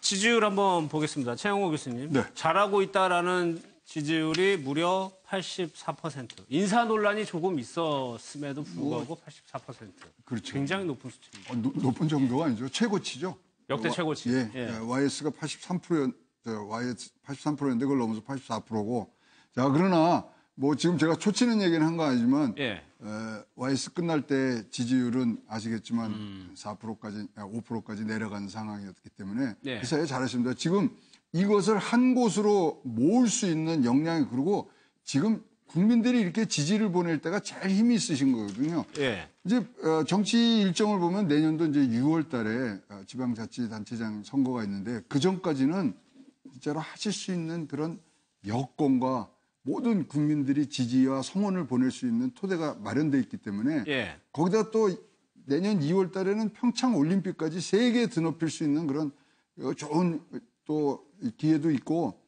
지지율 한번 보겠습니다. 최영호 교수님. 잘하고 있다라는 지지율이 무려 84%. 인사 논란이 조금 있었음에도 불구하고 84%. 그렇죠. 굉장히 높은 수치입니다. 높은 정도가 아니죠. 최고치죠. 역대 최고치. YS가 83%였는데 그걸 넘어서 84%고. 자, 그러나 뭐 지금 제가 초치는 얘기는 한 거 아니지만 YS 끝날 때 지지율은 아시겠지만 4%까지, 5%까지 내려간 상황이었기 때문에 그 사이에 잘하십니다. 지금 이것을 한 곳으로 모을 수 있는 역량이 그리고 지금 국민들이 이렇게 지지를 보낼 때가 제일 힘이 있으신 거거든요. 이제 정치 일정을 보면 내년도 이제 6월 달에 지방자치단체장 선거가 있는데 그 전까지는 진짜로 하실 수 있는 그런 여건과 모든 국민들이 지지와 성원을 보낼 수 있는 토대가 마련돼 있기 때문에 거기다 또 내년 2월 달에는 평창 올림픽까지 세계에 드높일 수 있는 그런 좋은 또 기회도 있고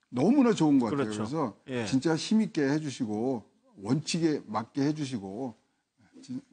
너무나 좋은 것 같아요. 그래서 진짜 힘있게 해주시고 원칙에 맞게 해주시고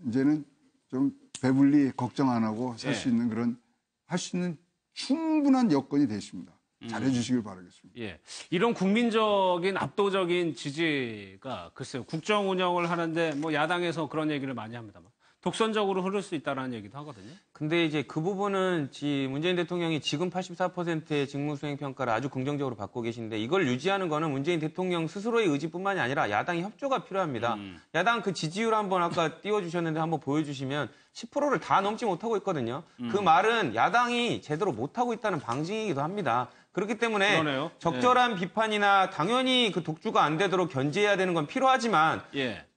이제는 좀 배불리 걱정 안 하고 살 수 있는 그런 할 수 있는 충분한 여건이 되십니다. 잘해주시길 바라겠습니다. 이런 국민적인 압도적인 지지가 글쎄요 국정 운영을 하는데 뭐 야당에서 그런 얘기를 많이 합니다만 독선적으로 흐를 수 있다는 얘기도 하거든요. 근데 이제 그 부분은 문재인 대통령이 지금 84%의 직무수행 평가를 아주 긍정적으로 받고 계신데 이걸 유지하는 거는 문재인 대통령 스스로의 의지뿐만이 아니라 야당의 협조가 필요합니다. 야당 그 지지율 한번 아까 띄워주셨는데 한번 보여주시면 10%를 다 넘지 못하고 있거든요. 그 말은 야당이 제대로 못하고 있다는 방증이기도 합니다. 그렇기 때문에 적절한 비판이나 당연히 그 독주가 안 되도록 견제해야 되는 건 필요하지만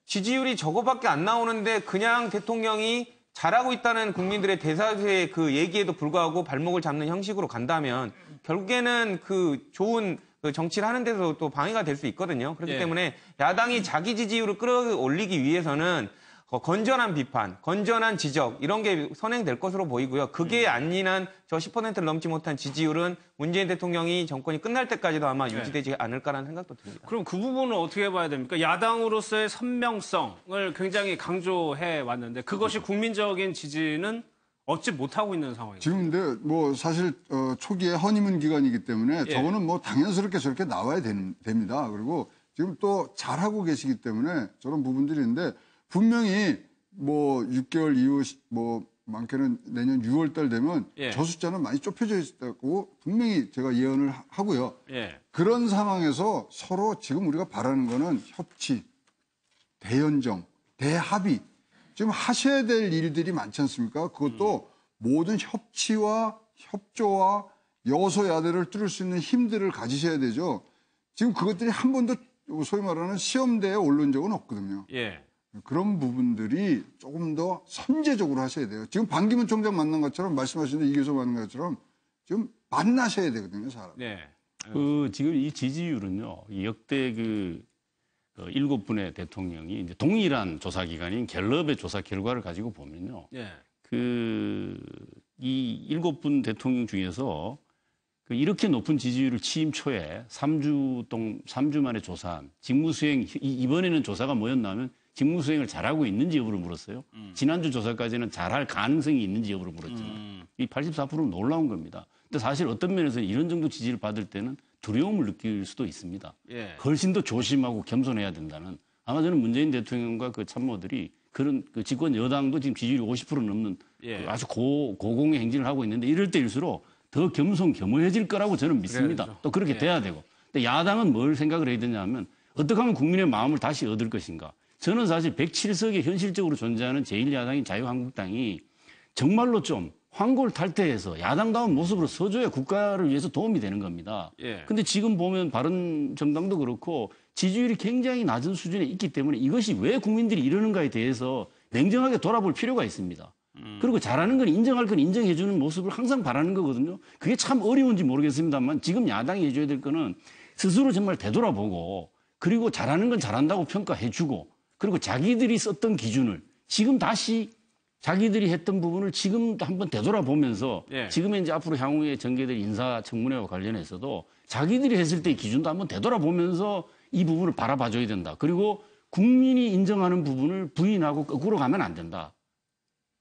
지지율이 저거밖에 안 나오는데 그냥 대통령이 잘하고 있다는 국민들의 대다수의 그 얘기에도 불구하고 발목을 잡는 형식으로 간다면 결국에는 그 좋은 그 정치를 하는 데서 또 방해가 될 수 있거든요. 그렇기 때문에 야당이 자기 지지율을 끌어올리기 위해서는 건전한 비판, 건전한 지적 이런 게 선행될 것으로 보이고요. 그게 아니란 저 10%를 넘지 못한 지지율은 문재인 대통령이 정권이 끝날 때까지도 아마 유지되지 않을까라는 생각도 듭니다. 그럼 그 부분은 어떻게 봐야 됩니까? 야당으로서의 선명성을 굉장히 강조해 왔는데 그것이 국민적인 지지는 얻지 못하고 있는 상황입니다. 지금 근데 뭐 사실 초기에 허니문 기간이기 때문에 저거는 뭐 당연스럽게 저렇게 나와야 됩니다. 그리고 지금 또 잘하고 계시기 때문에 저런 부분들이 있는데 분명히 뭐 6개월 이후 뭐 많게는 내년 6월 달 되면 저 숫자는 많이 좁혀져 있다고 분명히 제가 예언을 하고요. 그런 상황에서 서로 지금 우리가 바라는 거는 협치, 대연정, 대합의. 지금 하셔야 될 일들이 많지 않습니까? 그것도 모든 협치와 협조와 여소야대를 뚫을 수 있는 힘들을 가지셔야 되죠. 지금 그것들이 한 번도 소위 말하는 시험대에 오른 적은 없거든요. 예. 그런 부분들이 조금 더 선제적으로 하셔야 돼요. 지금 반기문 총장 만난 것처럼 말씀하신 이 교수 만난 것처럼 지금 만나셔야 되거든요, 사람. 네. 지금 이 지지율은요, 역대 7분의 대통령이 이제 동일한 조사기관인 갤럽의 조사 결과를 가지고 보면요. 예. 이 7분 대통령 중에서 이렇게 높은 지지율을 취임 초에 3주 만에 조사한 직무수행, 이번에는 조사가 뭐였냐면 직무수행을 잘하고 있는지 여부를 물었어요. 지난주 조사까지는 잘할 가능성이 있는지 여부를 물었잖아요. 이 84%는 놀라운 겁니다. 근데 사실 어떤 면에서는 이런 정도 지지를 받을 때는 두려움을 느낄 수도 있습니다. 예. 훨씬 더 조심하고 겸손해야 된다는. 아마 저는 문재인 대통령과 그 참모들이 그런 집권 여당도 지금 지지율이 50% 넘는 아주 고공의 행진을 하고 있는데 이럴 때일수록 더 겸손겸허해질 거라고 저는 믿습니다. 그래야죠. 또 그렇게 돼야 되고. 근데 야당은 뭘 생각을 해야 되냐면 어떻게 하면 국민의 마음을 다시 얻을 것인가. 저는 사실 107석에 현실적으로 존재하는 제1야당인 자유한국당이 정말로 좀 황골 탈퇴해서 야당다운 모습으로 서줘야 국가를 위해서 도움이 되는 겁니다. 근데 지금 보면 바른정당도 그렇고 지지율이 굉장히 낮은 수준에 있기 때문에 이것이 왜 국민들이 이러는가에 대해서 냉정하게 돌아볼 필요가 있습니다. 그리고 잘하는 건 인정할 건 인정해주는 모습을 항상 바라는 거거든요. 그게 참 어려운지 모르겠습니다만 지금 야당이 해줘야 될 거는 스스로 정말 되돌아보고 그리고 잘하는 건 잘한다고 평가해주고 그리고 자기들이 썼던 기준을 지금 다시 자기들이 했던 부분을 지금도 한번 되돌아보면서 지금의 이제 앞으로 향후에 전개될 인사청문회와 관련해서도 자기들이 했을 때의 기준도 한번 되돌아보면서 이 부분을 바라봐줘야 된다. 그리고 국민이 인정하는 부분을 부인하고 거꾸로 가면 안 된다.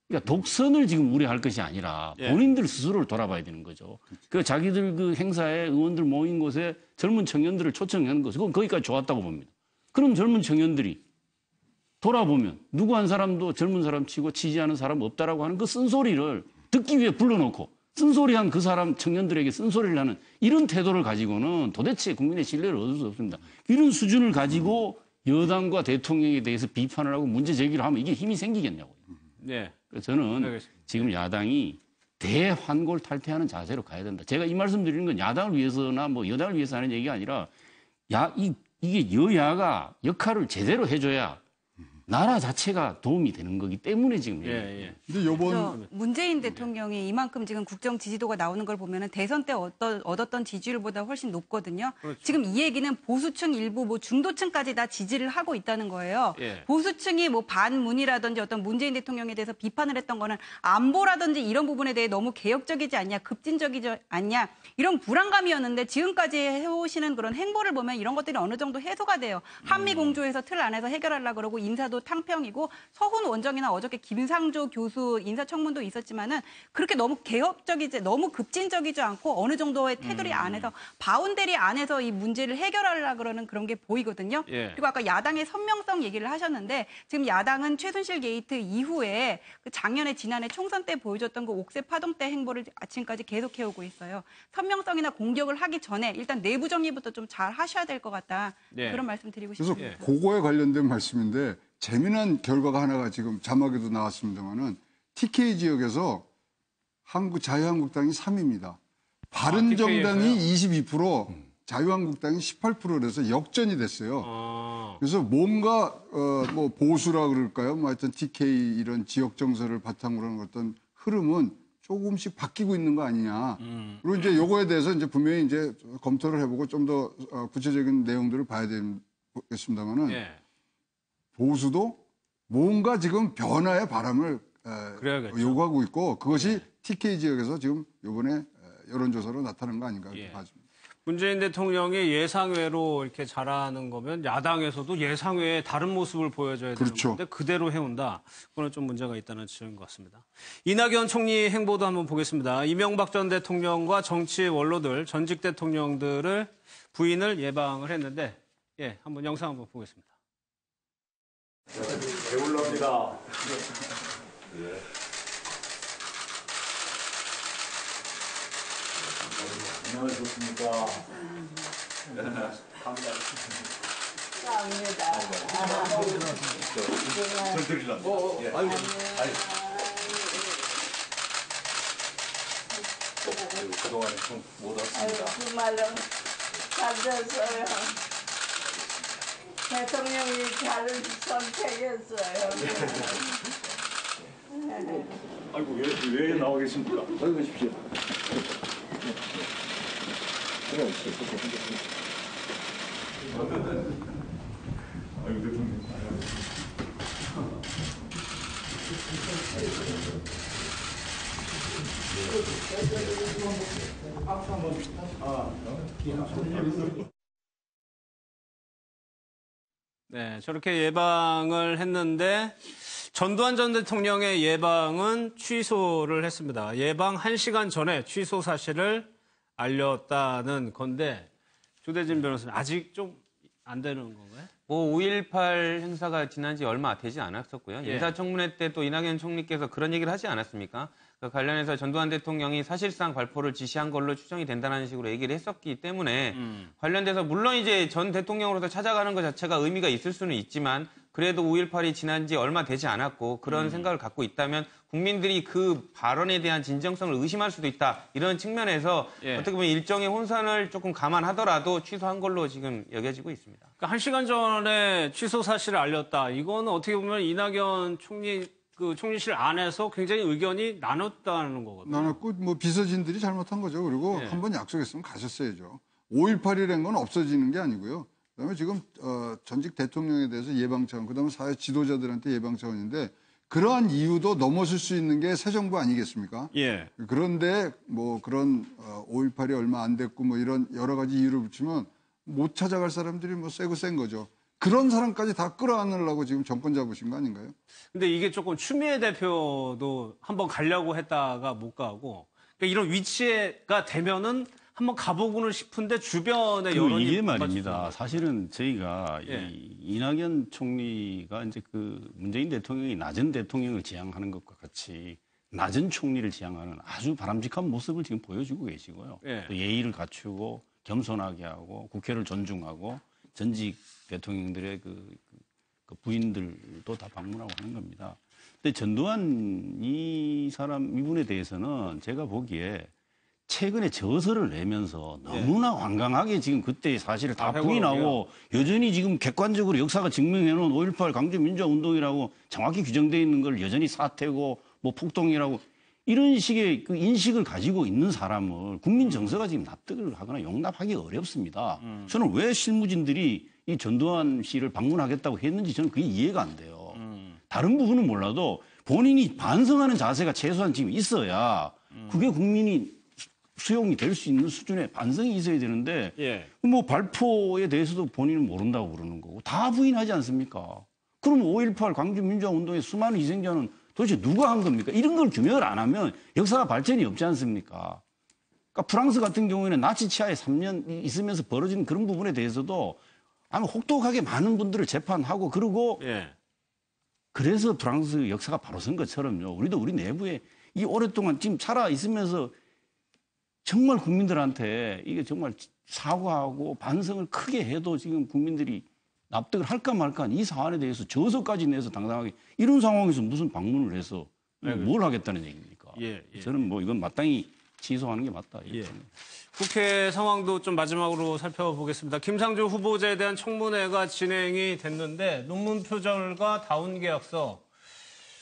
그러니까 독선을 지금 우려할 것이 아니라 본인들 스스로를 돌아봐야 되는 거죠. 그 자기들 그 행사에 의원들 모인 곳에 젊은 청년들을 초청한 것은 그건 거기까지 좋았다고 봅니다. 그럼 젊은 청년들이 돌아보면 누구 한 사람도 젊은 사람 치고 지지하는 사람 없다라고 하는 그 쓴소리를 듣기 위해 불러놓고 쓴소리한 그 사람 청년들에게 쓴소리를 하는 이런 태도를 가지고는 도대체 국민의 신뢰를 얻을 수 없습니다. 이런 수준을 가지고 여당과 대통령에 대해서 비판을 하고 문제 제기를 하면 이게 힘이 생기겠냐고요. 네. 그래서 저는 알겠습니다. 지금 야당이 대환골 탈퇴하는 자세로 가야 된다. 제가 이 말씀 드리는 건 야당을 위해서나 뭐 여당을 위해서 하는 얘기가 아니라 이게 여야가 역할을 제대로 해줘야 나라 자체가 도움이 되는 거기 때문에 지금. 근데 요번 문재인 대통령이 이만큼 지금 국정 지지도가 나오는 걸 보면은 대선 때 얻었던 지지율보다 훨씬 높거든요. 그렇죠. 지금 이 얘기는 보수층 일부 뭐 중도층까지 다 지지를 하고 있다는 거예요. 보수층이 뭐 반문이라든지 어떤 문재인 대통령에 대해서 비판을 했던 거는 안보라든지 이런 부분에 대해 너무 개혁적이지 않냐, 급진적이지 않냐 이런 불안감이었는데 지금까지 해오시는 그런 행보를 보면 이런 것들이 어느 정도 해소가 돼요. 한미 공조에서 틀 안에서 해결하려고 그러고 인사도 탕평이고 서훈 원정이나 어저께 김상조 교수 인사청문도 있었지만은 그렇게 너무 개혁적이지 너무 급진적이지 않고 어느 정도의 테두리 안에서 바운더리 안에서 이 문제를 해결하려고 그러는 그런 게 보이거든요. 그리고 아까 야당의 선명성 얘기를 하셨는데 지금 야당은 최순실 게이트 이후에 그 작년에 지난해 총선 때 보여줬던 그 옥새 파동 때 행보를 아침까지 계속 해오고 있어요. 선명성이나 공격을 하기 전에 일단 내부 정리부터 좀 잘 하셔야 될 것 같다. 그런 말씀 드리고 그래서 싶습니다. 그거에 관련된 말씀인데 재미난 결과가 하나가 지금 자막에도 나왔습니다만은 TK 지역에서 자유한국당이 3위입니다. 바른정당이 22%, 자유한국당이 18%라서 역전이 됐어요. 그래서 뭔가 뭐 보수라 그럴까요? 뭐 하여튼 TK 이런 지역 정서를 바탕으로 하는 어떤 흐름은 조금씩 바뀌고 있는 거 아니냐. 그리고 이제 요거에 대해서 이제 분명히 이제 검토를 해보고 좀 더 구체적인 내용들을 봐야 되겠습니다만은 보수도 뭔가 지금 변화의 바람을 요구하고 있고 그것이 TK 지역에서 지금 이번에 여론조사로 나타난 거 아닌가 이렇게 봐집니다. 문재인 대통령이 예상외로 이렇게 잘하는 거면 야당에서도 예상외의 다른 모습을 보여줘야 되는 건데 그대로 해온다. 그건 좀 문제가 있다는 지적인 것 같습니다. 이낙연 총리 행보도 한번 보겠습니다. 이명박 전 대통령과 정치 원로들, 전직 대통령들을 부인을 예방을 했는데 한번 영상 한번 보겠습니다. 배울랍니다. 안녕하셨습니까? 감사합니다. 절 드리랍니다. 그동안에 좀 못 왔습니다. 정말로 감사했어요. 대통령이 잘 선택했어요. 아이고 왜 나와 계십니까? 어디 계십시오. 아이고 대통령. 네, 저렇게 예방을 했는데 전두환 전 대통령의 예방은 취소를 했습니다. 예방 1시간 전에 취소 사실을 알렸다는 건데 조대진 변호사님 아직 좀 안 되는 건가요? 뭐 5.18 행사가 지난 지 얼마 되지 않았었고요. 예. 인사청문회 때 또 이낙연 총리께서 그런 얘기를 하지 않았습니까? 그 관련해서 전두환 대통령이 사실상 발포를 지시한 걸로 추정이 된다는 식으로 얘기를 했었기 때문에 관련돼서 물론 이제 전 대통령으로서 찾아가는 것 자체가 의미가 있을 수는 있지만 그래도 5.18이 지난 지 얼마 되지 않았고 그런 생각을 갖고 있다면 국민들이 그 발언에 대한 진정성을 의심할 수도 있다. 이런 측면에서 어떻게 보면 일정의 혼선을 조금 감안하더라도 취소한 걸로 지금 여겨지고 있습니다. 그러니까 1시간 전에 취소 사실을 알렸다. 이거는 어떻게 보면 이낙연 총리 그 총리실 안에서 굉장히 의견이 나눴다는 거거든요. 나눴고 뭐 비서진들이 잘못한 거죠. 그리고 한번 약속했으면 가셨어야죠. 5.18이라는 건 없어지는 게 아니고요. 그다음에 지금 전직 대통령에 대해서 예방 차원, 그다음에 사회 지도자들한테 예방 차원인데 그러한 이유도 넘어설 수 있는 게 새 정부 아니겠습니까? 예. 그런데 뭐 그런 5.18이 얼마 안 됐고 뭐 이런 여러 가지 이유를 붙이면 못 찾아갈 사람들이 뭐 세고 센 거죠. 그런 사람까지 다 끌어안으려고 지금 정권 잡으신 거 아닌가요? 근데 이게 조금 추미애 대표도 한번 가려고 했다가 못 가고 그러니까 이런 위치가 되면은 한번 가보고는 싶은데 주변의 여론이 이게 말입니다. 사실은 저희가 이 이낙연 총리가 이제 그 문재인 대통령이 낮은 대통령을 지향하는 것과 같이 낮은 총리를 지향하는 아주 바람직한 모습을 지금 보여주고 계시고요. 또 예의를 갖추고 겸손하게 하고 국회를 존중하고 전직 대통령들의 그 부인들도 다 방문하고 하는 겁니다. 근데 전두환 이분에 대해서는 제가 보기에 최근에 저서를 내면서 너무나 완강하게 지금 그때의 사실을 다 부인하고 여전히 지금 객관적으로 역사가 증명해놓은 5.18 강조민주화운동이라고 정확히 규정되어 있는 걸 여전히 사태고 뭐 폭동이라고 이런 식의 그 인식을 가지고 있는 사람을 국민 정서가 지금 납득을 하거나 용납하기 어렵습니다. 저는 왜 실무진들이 이 전두환 씨를 방문하겠다고 했는지 저는 그게 이해가 안 돼요. 다른 부분은 몰라도 본인이 반성하는 자세가 최소한 지금 있어야 그게 국민이 수용이 될 수 있는 수준의 반성이 있어야 되는데 뭐 발포에 대해서도 본인은 모른다고 그러는 거고 다 부인하지 않습니까? 그럼 5.18 광주민주화운동의 수많은 희생자는 도대체 누가 한 겁니까? 이런 걸 규명을 안 하면 역사가 발전이 없지 않습니까? 그러니까 프랑스 같은 경우에는 나치 치하에 3년 있으면서 벌어진 그런 부분에 대해서도 아마 혹독하게 많은 분들을 재판하고 그러고 그래서 프랑스 역사가 바로 선 것처럼요. 우리도 우리 내부에 이 오랫동안 지금 살아 있으면서 정말 국민들한테 이게 정말 사과하고 반성을 크게 해도 지금 국민들이 납득을 할까 말까 이 사안에 대해서 저서까지 내서 당당하게 이런 상황에서 무슨 방문을 해서 뭘 하겠다는 얘기입니까? 저는 뭐 이건 마땅히 취소하는 게 맞다. 국회 상황도 좀 마지막으로 살펴보겠습니다. 김상조 후보자에 대한 청문회가 진행이 됐는데 논문 표절과 다운 계약서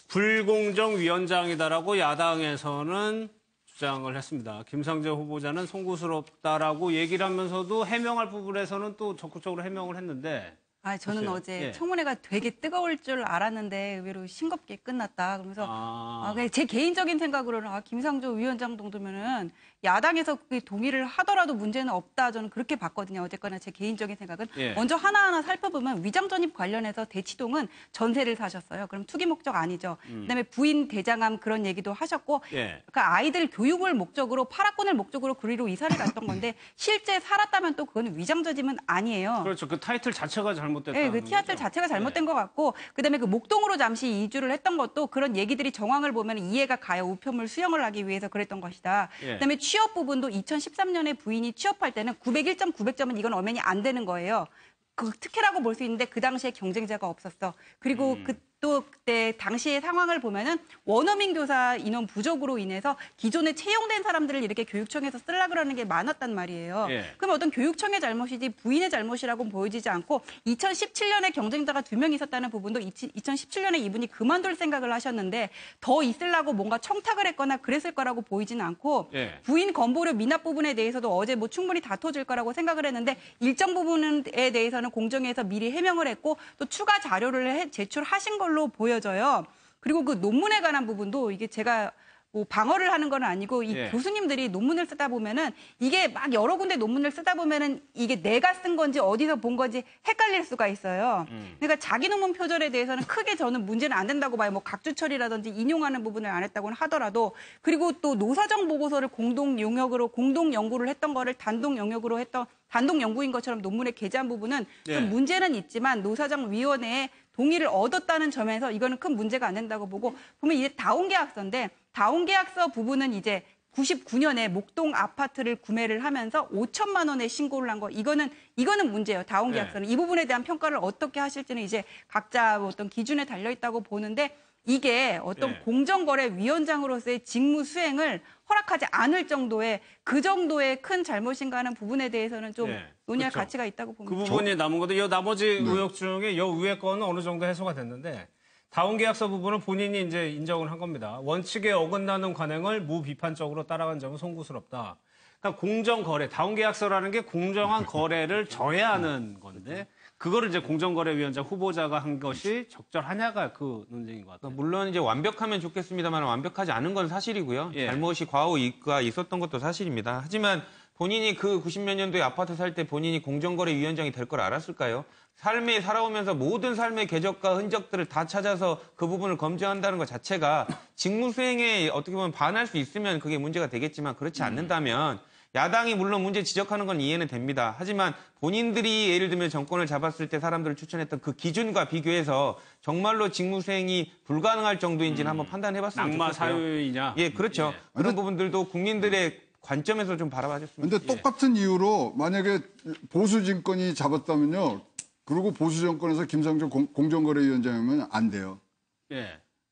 불공정 위헌장이다라고 야당에서는 주장을 했습니다. 김상조 후보자는 송구스럽다라고 얘기를 하면서도 해명할 부분에서는 또 적극적으로 해명을 했는데 저는 글쎄요. 어제 청문회가 되게 뜨거울 줄 알았는데 의외로 싱겁게 끝났다. 그러면서 제 개인적인 생각으로는 김상조 위원장 정도면은 야당에서 그게 동의를 하더라도 문제는 없다. 저는 그렇게 봤거든요. 어쨌거나 제 개인적인 생각은 먼저 하나하나 살펴보면 위장 전입 관련해서 대치동은 전세를 사셨어요. 그럼 투기 목적 아니죠. 그다음에 부인 대장암 그런 얘기도 하셨고 그러니까 아이들 교육을 목적으로 파라곤을 목적으로 그리로 이사를 갔던 건데 실제 살았다면 또 그건 위장 전입은 아니에요. 그렇죠. 그 타이틀 자체가 잘못됐다. 네, 그 티아틀 자체가 잘못된 것 같고 그다음에 그 목동으로 잠시 이주를 했던 것도 그런 얘기들이 정황을 보면 이해가 가요. 우편물 수령을 하기 위해서 그랬던 것이다. 그다음에 취업 부분도 2013년에 부인이 취업할 때는 901.900점은 이건 엄연히 안 되는 거예요. 그 특혜라고 볼 수 있는데 그 당시에 경쟁자가 없었어. 그리고 또 그때 당시의 상황을 보면은 원어민 교사 인원 부족으로 인해서 기존에 채용된 사람들을 이렇게 교육청에서 쓰려고 그러는 게 많았단 말이에요. 그럼 어떤 교육청의 잘못이지 부인의 잘못이라고는 보여지지 않고 2017년에 경쟁자가 2명 있었다는 부분도 2017년에 이분이 그만둘 생각을 하셨는데 더 있으려고 뭔가 청탁을 했거나 그랬을 거라고 보이지는 않고 부인 건보료 미납 부분에 대해서도 어제 뭐 충분히 다퉈질 거라고 생각을 했는데 일정 부분에 대해서는 공정위에서 미리 해명을 했고 또 추가 자료를 제출하신 걸로 보여져요. 그리고 그 논문에 관한 부분도 이게 제가 뭐 방어를 하는 건 아니고 이 교수님들이 논문을 쓰다 보면은 이게 막 여러 군데 논문을 쓰다 보면은 이게 내가 쓴 건지 어디서 본 건지 헷갈릴 수가 있어요. 그러니까 자기 논문 표절에 대해서는 크게 저는 문제는 안 된다고 봐요. 뭐 각주 처리라든지 인용하는 부분을 안 했다고는 하더라도 그리고 또 노사정 보고서를 공동 용역으로 공동 연구를 했던 거를 단독 영역으로 했던 단독 연구인 것처럼 논문에 게재한 부분은 좀 문제는 있지만 노사정 위원회에 동의를 얻었다는 점에서 이거는 큰 문제가 안 된다고 보고 보면 이제 다운계약서인데 다운계약서 부분은 이제 99년에 목동 아파트를 구매를 하면서 5천만 원에 신고를 한 거 이거는 문제예요. 다운계약서는 이 부분에 대한 평가를 어떻게 하실지는 이제 각자 어떤 기준에 달려 있다고 보는데 이게 어떤 공정거래위원장으로서의 직무 수행을 허락하지 않을 정도의 그 정도의 큰 잘못인가 하는 부분에 대해서는 좀 논의할 그렇죠. 가치가 있다고 봅니다. 그 부분이 남은 건데 이 나머지 의혹 중에 이 위에 거는 어느 정도 해소가 됐는데 다운계약서 부분은 본인이 이제 인정을 한 겁니다. 원칙에 어긋나는 관행을 무비판적으로 따라간 점은 송구스럽다. 그러니까 공정거래, 다운계약서라는 게 공정한 거래를 저해하는 건데 그거를 이제 공정거래위원장 후보자가 한 것이 적절하냐가 그 논쟁인 것 같아요. 물론 이제 완벽하면 좋겠습니다만 완벽하지 않은 건 사실이고요. 잘못이 과오 이익가 있었던 것도 사실입니다. 하지만 본인이 그 90몇 년도에 아파트 살 때 본인이 공정거래위원장이 될 걸 알았을까요? 삶에 살아오면서 모든 삶의 궤적과 흔적들을 다 찾아서 그 부분을 검증한다는 것 자체가 직무 수행에 어떻게 보면 반할 수 있으면 그게 문제가 되겠지만 그렇지 않는다면 야당이 물론 문제 지적하는 건 이해는 됩니다. 하지만 본인들이 예를 들면 정권을 잡았을 때 사람들을 추천했던 그 기준과 비교해서 정말로 직무 수행이 불가능할 정도인지는 한번 판단해봤으면 좋겠어요. 낙마 사유이냐? 예, 그렇죠. 그런 부분들도 국민들의 관점에서 좀 바라봐줬으면 좋겠습니다. 그런데 똑같은 이유로 만약에 보수 정권이 잡았다면요. 그리고 보수 정권에서 김상조 공정거래위원장이면 안 돼요.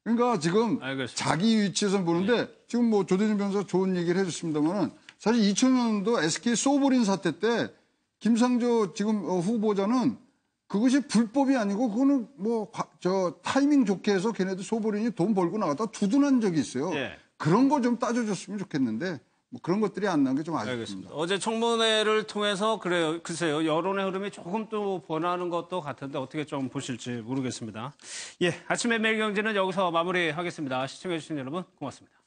그러니까 지금 자기 위치에서 보는데 지금 뭐 조대진 변호사 좋은 얘기를 해줬습니다만은 사실 2000년도 SK 소보린 사태 때 김상조 지금 후보자는 그것이 불법이 아니고 그거는 뭐 타이밍 좋게 해서 걔네들 소보린이 돈 벌고 나갔다 두둔한 적이 있어요. 그런 거 좀 따져줬으면 좋겠는데 뭐 그런 것들이 안 나온 게 좀 아쉽습니다. 어제 청문회를 통해서 글쎄요 여론의 흐름이 조금 또 변하는 것도 같은데 어떻게 좀 보실지 모르겠습니다. 아침의 매일경제는 여기서 마무리하겠습니다. 시청해주신 여러분 고맙습니다.